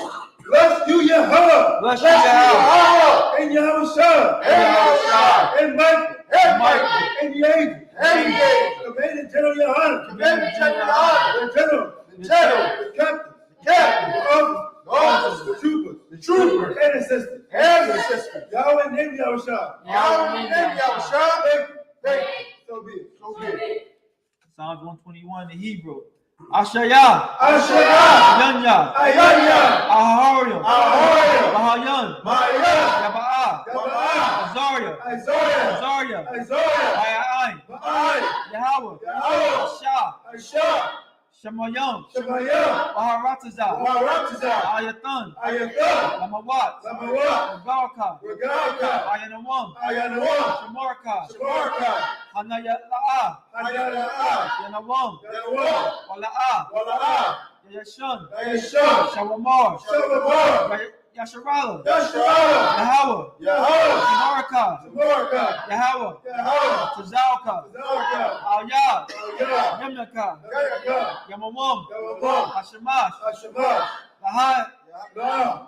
bless you, Yahweh. Bless you, Yahweh. And Yahushai. And Yahushai. And Michael. And Michael. And the angel. And the angel. Commanding General Yohanan. Commanding General Yohanan. The general. The general. The captain. Captain. The officers. The troopers. The troopers. And assistants. And the assistants. Yahweh in the name of Yahushai. Yahweh in the name of Yahushai. Thank you. So be it. So be it. Psalms 121 in Hebrew. Ashaya. Ashaya. Yanya. Ayanya. Ahariam. Ahariam. Mahayan. Mahayan. Yaba'a. Yaba'a. Azaria. Isaiah. Azaria. Isaiah. Ma'ai. Ma'ai. Yahweh. Yahweh. Asha. Asha. Shemayam. Shemayam. Maharatazah. Maharatazah. Ayatan. Ayatan. Lamawat. Lamawat. Regalka. Regalka. Ayanawam. Ayanawam. Shamarka. Shamarka. Hanayala'a. Hanayala'a. Yanawam. Yanawam. Wala'a. Wala'a. Yashan. Yashan. Shawamar. Shawamar. Yasharala. Yasharala. Yahweh. Yahweh. Tamarka. Tamarka. Yahweh. Yahweh. Tazalka. Tazalka. Ayah. Ayah. Yamnaka. Yamnaka. Yamamam. Yamamam. Hashemash. Hashemash. Lahai. Nah.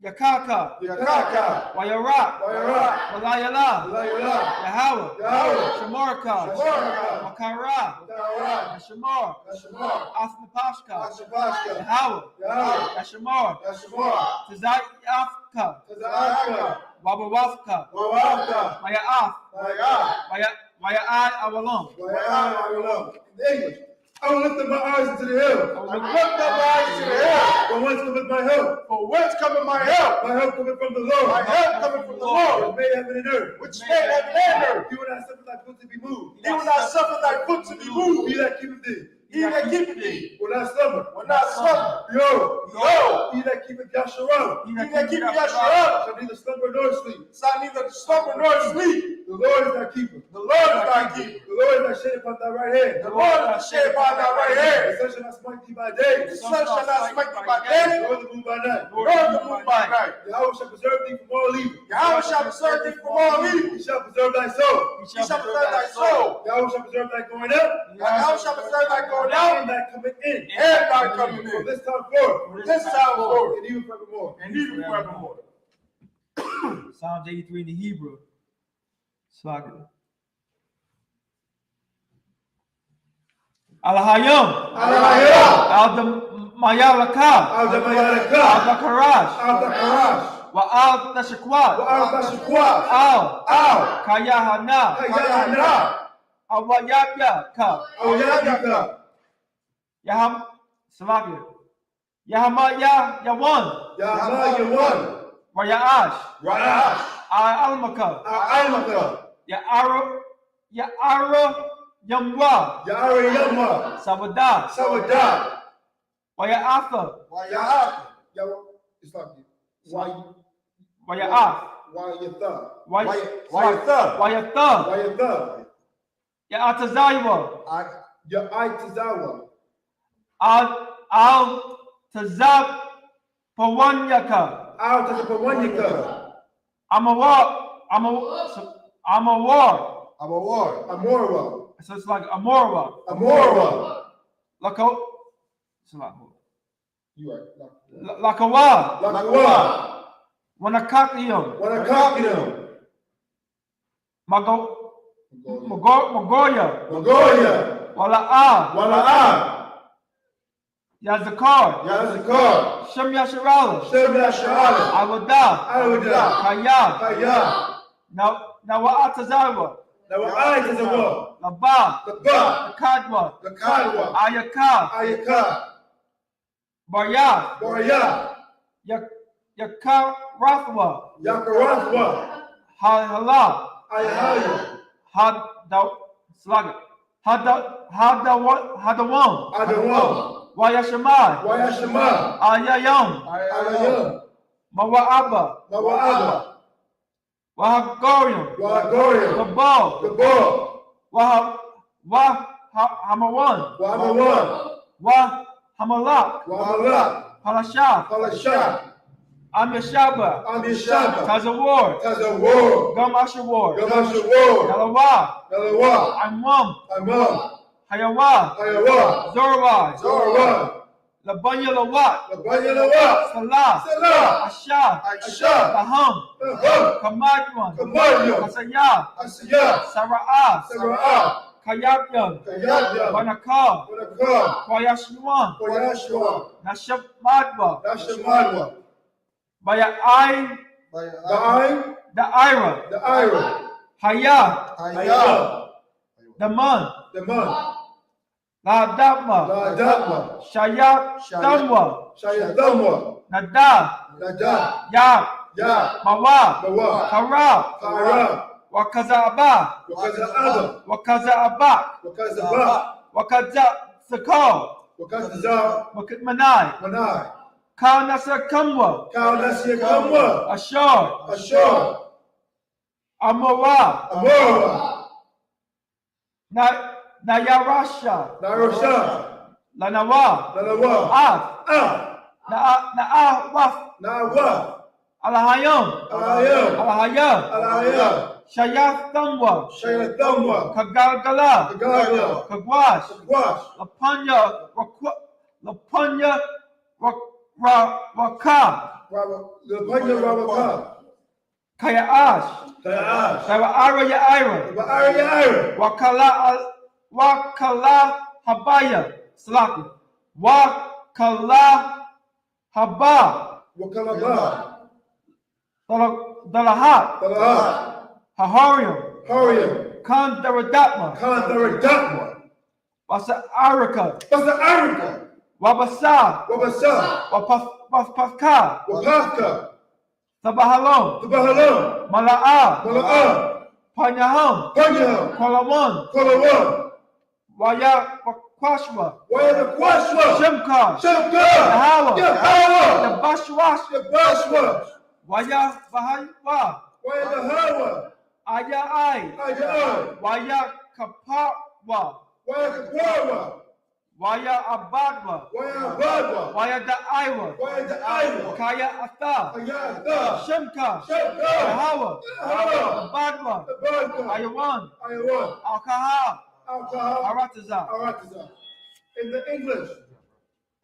Yakaka. Yakaka. Wayarak. Wayarak. Walayala. Walayala. Yahweh. Yahweh. Shamarka. Shamarka. Makara. Makara. Yashamar. Yashamar. Asnapashka. Asnapashka. Yahweh. Yahweh. Yashamar. Yashamar. Tazayafka. Tazayafka. Wabawafka. Wawafka. Wayaaf. Wayah. Wayai awalam. Wayah. Awalam. In English. I will lift up my eyes into the hill. I will lift up my eyes to the hill. From whence cometh my help? For whence cometh my help? My help cometh from the Lord. My help cometh from the Lord. Which made heaven and earth. Which made heaven and earth. He will not suffer thy foot to be moved. He will not suffer thy foot to be moved. He that keepeth thee. He that keepeth thee Will not slumber. will not slumber. Behold. He that keepeth Yasharah. He that keepeth Yasharah Shall neither slumber nor sleep. shall neither slumber nor sleep. The Lord is thy keeper. The Lord is thy keeper. The Lord is thy shade upon thy right hand. The Lord is thy shade upon thy right hand. The sun shall not smite thee by day. The sun shall not smite thee by day, Nor the moon by night. nor the moon by night. Yahweh shall preserve thee from all evil. Yahweh shall preserve thee from all evil. He shall preserve thy soul. He shall preserve thy soul. Yahweh shall preserve thy going up. Yahweh shall preserve thy going And out thy coming in. and thy coming From in. this time forth. From this time forward. And even forevermore. And even forevermore. Psalms 83 in the Hebrew. Slaga. Alahayam. Alahayam. Al-Damayalaka. Al-Damayalaka. Al-Bakarash. Al-Dakarash. Wa-Al-Tashakwat. Al-Tashakwa. Al. Kayahana. Kayahana. Awayapyaka. Awayapyaka. Yaham. Slaga. Yahamaya Yawan. Yahama Yawan. Wayaash. Rayash. Al-Almaka. Al-Almaka. Ya'ara Yamwa. Yahara Yama. Sabada. Sawadah. Wayaafa. Wayah. It's not you. Wayaaf. Wayatha. Wayatha. Wayatha. Ya'atazawa. Ya'itazawa. Al-Tazab Pawanyaka. Al-Tazapawanyaka. Amawar. Amorwa. So it's like Amorwa. Amorwa. It's like You right. Lakawa. Lakawa. Wanakakiyam. Wanakakiyam. Magoya. Magoya. Wala'a. Wala'a. Yazakar. Yazakar. Shem Yasharala. Shem Yasharala. Awada. Awada. Kaya. Kaya. Nawa'atazawa. Nawa'atazawa. Laba. Laba. Lakadwa. Lakadwa. Ayaka. Ayaka. Barya. Barya. Yakarathwa. Yakarathwa. Hala. Ayahaya. Hadawam. Adawam. Wayashamai. Wayashama. Ayayam. Ayayam. Mawa'aba. Mawa'aba. Wahagorium. Wahagorium. Gabal. Gabal. Wahamawan. Wahamawan. Wahamalak. Wahamalak. Halasha. Halasha. Amyashaba. Amyashaba. Tazawar. Tazawar. Gamashawar. Gamashawar. Yalawa. Yalawa. Amwam. Amam. Hayawa. Hayawa. Zorawai. Zorawai. Labanya Lawat. Labanya Lawat. Salah. Salah. Asha. Aisha. Taham. Taham. Kamadwan. Kamadwan. Asaya. Asaya. Sara'a. Sara'a. Kayabyan. Kayabyan. Wanaka. Wanaka. Kwayashnuan. Koyashwa. Nashamadwa. Nashamadwa. Bayai. Ba'ai. The Ira. The Ira. Haya. Haya. The Man. The Man. La Dapma. La Dapma. Shayak Damwa. Shayadamwa. Nada. Nada. Yak. Ya. Mawa. Mawa. Kara. Kara. Wakaza'aba. Wakaza'aba. Wakaza'abak. Wakaza'aba. Wakaza'zakal. Wakazaza. Wakatmanai. Manai. Kaunasa Kamwa. Kaunasya Kamwa. Ashar. Ashar. Amora. Amora. Nayarasha. Narosha. Lanawa. Lanawa. Af. Na'awaf. Nawa. Alahayam. Alayam. Alahayam. Alayam. Shayaf Tamwa. Shayadamwa. Kagalgala. Kagala. Kagwash. Wash. Lapanya. Lapanya. Waka. Lapanya Rabaka. Kayaash. Kayaash. Kayara Yaira. Ba'ari. Wakala Habaya. Slaki. Wakala Haba. Wakalaba. Dalahat. Talahat. Haharium. Hariam. Kandaradapma. Kandaradapma. Basa Arika. Basa Arika. Wabasa. Wabasa. Wapafka. Wapafka. Tabahalom. Tabahalom. Mala'a. Mala'a. Panyaham. Panyaham. Kolaman. Kolawan. Waya Wakwashwa. Wayakwashwa. Shemka. Shemka. Yahawa. Yahawa. Yabashwash. Yabashwash. Waya Bahaywa. Wayabahawa. Ayai. Ayai. Waya Kapawa. Wayakapwawa. Waya Abadwa. Wayabadwa. Waya Da'aiwa. Wayadaiwa. Kaya Atha. Ayata. Shemka. Shemka. Yahawa. Yahawa. Abadwa. Abadwa. Ayawan. Ayawan. Alkaha. Alcohol. Arataza. Arataza. In the English,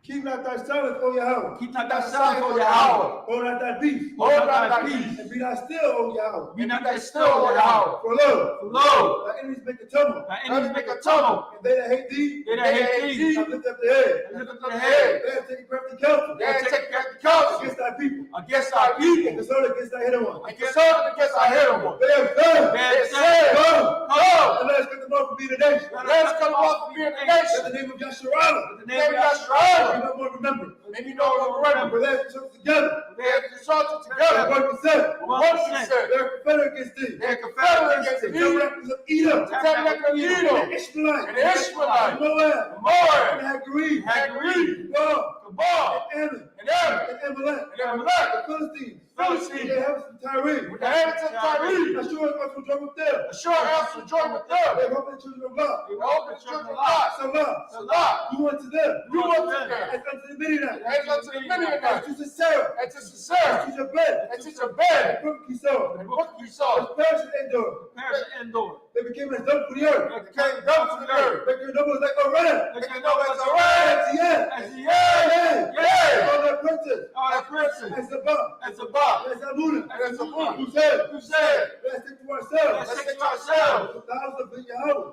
keep not thy silence, O Yahweh. Keep not thy silence, O Yahweh. Hold not thy peace. Hold not thy peace. And be not still, O Yahweh. Be not thy still, O Yahweh. For lo, Lo, thy enemies make a tumble. thy enemies make a tumble. And they that hate thee, They that hate thee, shall lift up their head. lift up their head. They have taken crafty counsel. They have taken crafty counsel Against thy people. against thy And people. concerted against thy hidden one. And concerned against thy hidden one. They have said, They have said, Come, Come, and let us get the north from thee today. let us come off the beard of the In nation. the name of Yahshua. In the name of We Yahshua. don't want to remember. And you know what we're For remember. they have consulted together. They have consulted They together. work with said. What he said. They are confederate against thee. They are confederate against The thee. tabernacles of Edom. The tabernacle of Edom. And Ishmaelite. And the Ishmaelite. Moab. And Moab. And Hagrid. Hagrid. Gob. Kabal. And Ammon. And Ammon. And Amalek. And Amalek. The Philistines. Philistines. They have some Tyree. With the inheritance of Tyree. The sure answer will join with them. The sure answer will join with them. They hope the children of Lot. They will open the children of Lot. Salah. You unto them. You unto them. As unto the Midianites. As unto the As Midianites. to Sisera. And to Sisera. As to Jabez. And to Jabez. And book he saw. And book we saw. As Paris and Endor. Paris and Endor. They became as dung for the earth. And came down to the earth. Make your numbers like a ram. They can know as a ram. As the end. As the end. Yea. All their princes. All the princes. As the bomb. As a bomb. As a Luna. And as a moon. Who said? Who said? Let's take to ourselves. Let's take to ourselves. The house of Yahweh.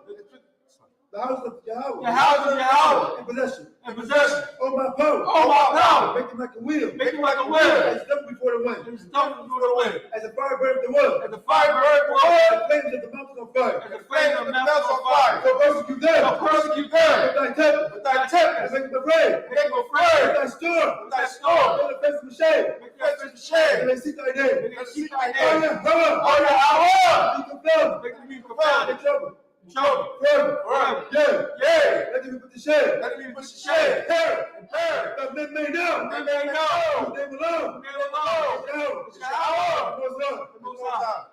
The house of Yahweh. The house of Yahweh. In possession. And possession. Oh my power. Oh my power. Make them like a wheel. Make them like a wheel. As step before the wind. And stop before the wind. As a fire burns the wood. And the fire burned the wood. The flames of the mountains on fire. And the flames of the mountains on fire. So persecute them. So persecute them. With thy temple. With thy temple. And make them afraid. Make them afraid. With thy storm. With thy storm. Make the face of the shade. Make them face the shade. And they seek thy name. Make them seek thy Oh name. yeah, hurrah. Oh yeah, hour. Be confounded. Make them be In confounded. trouble. Trouble. Forever. Forever. Yeah. Yea. Let them be put to shame. Let them be put to shame. Hair. And perish. That men may know. They may know. His name alone. They will know. Yahweh. It's Yahweh. Most Lord. The Most High.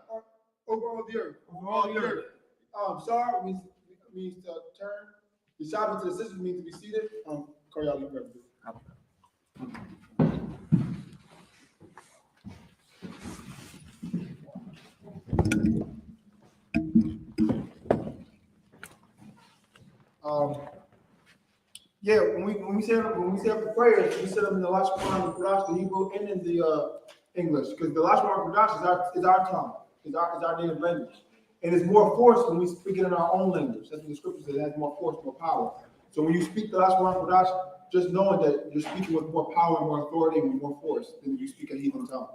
Over all the earth. Over all the earth. Sorry means to turn. The Sabbath to the sisters means to be seated. Corey, you grab it. Yeah, when we say up the prayers, we say them in the Lashon and Kodash, the Hebrew, and in the English, because the Lashon and Kodash is our tongue, is our native language, and it's more force when we speak it in our own language. That's what the scripture says. It has more force, more power. So when you speak the Lashon and Kodash, just knowing that you're speaking with more power and more authority and more force than you speak a heathen tongue.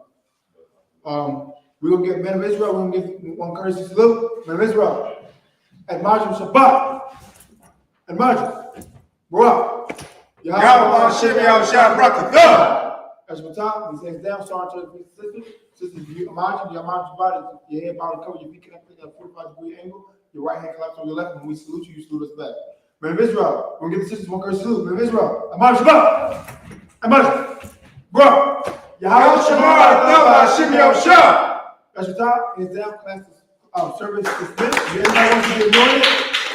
We're gonna get men of Israel. We're gonna give one courtesy salute. Men of Israel, Admonish Shabbat, Admonish. Barak. Yahweh Hashem Yahushua Barakatah. As we talk, he says down, start to the sisters. Sisters, you imagine your body, your head body cover, your feet connected at a 45-degree angle, your right hand collapsed on your left. When we salute you, you salute us back. Men of Israel, we're gonna give the sisters one courtesy salute. Men of Israel, Admonish Shabbat. Admonish. Barak. Yahweh Hashem Yahushua. As we talk, it's down, class service dismissed. If anybody wants to be anointed,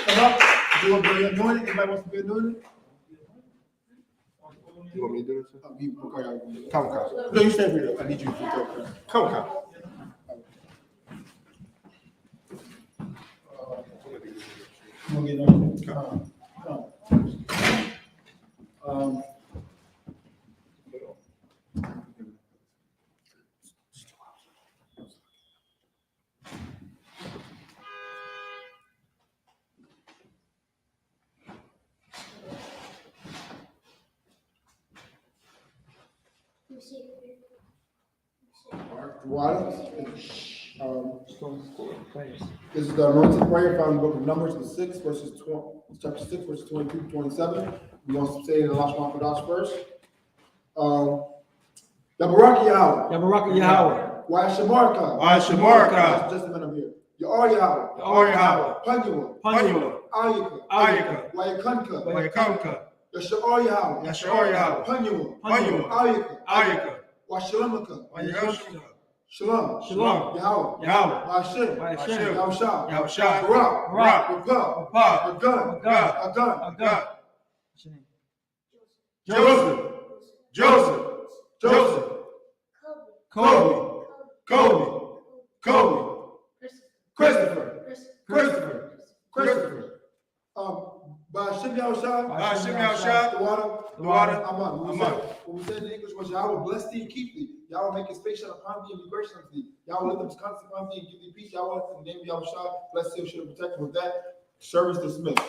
come up. If you want to be anointed, anybody wants to be anointed? You want me to do this? Come. No, you stay here. I need you to go. Come. You want to get anointed? Come. This is the anointed prayer found in the book of Numbers, chapter 6, verses 22 to 27. We want to say it in the Lashon Kodash first. Yabarak Yahweh. Yabarak Yahweh. Wa'ashamarka. Wa'ashamarka. Just a minute here. Ya'ar Yahweh. Yahweh. Panyua. Panyua. Ayika. Wayakanka. Wayakanka. Yasha'ar Yahweh. Yahweh. Panyua. Ayika. Washalamaka. Wa'ashalamaka. Shalom. Yahweh. Hashem. Yahushua. Barak. Rapah. Agun. Joseph. Kobe. Christopher. Ba'ashem Yahushua. The water. Aman. What we said in English was Yahweh bless thee and keep thee. Yahweh make his face shine upon thee and be gracious unto thee. Yahweh lift up his countenance upon thee and give thee peace. Yahweh, in the name of Yahushua, bless thee and should protect him. With that, service dismissed.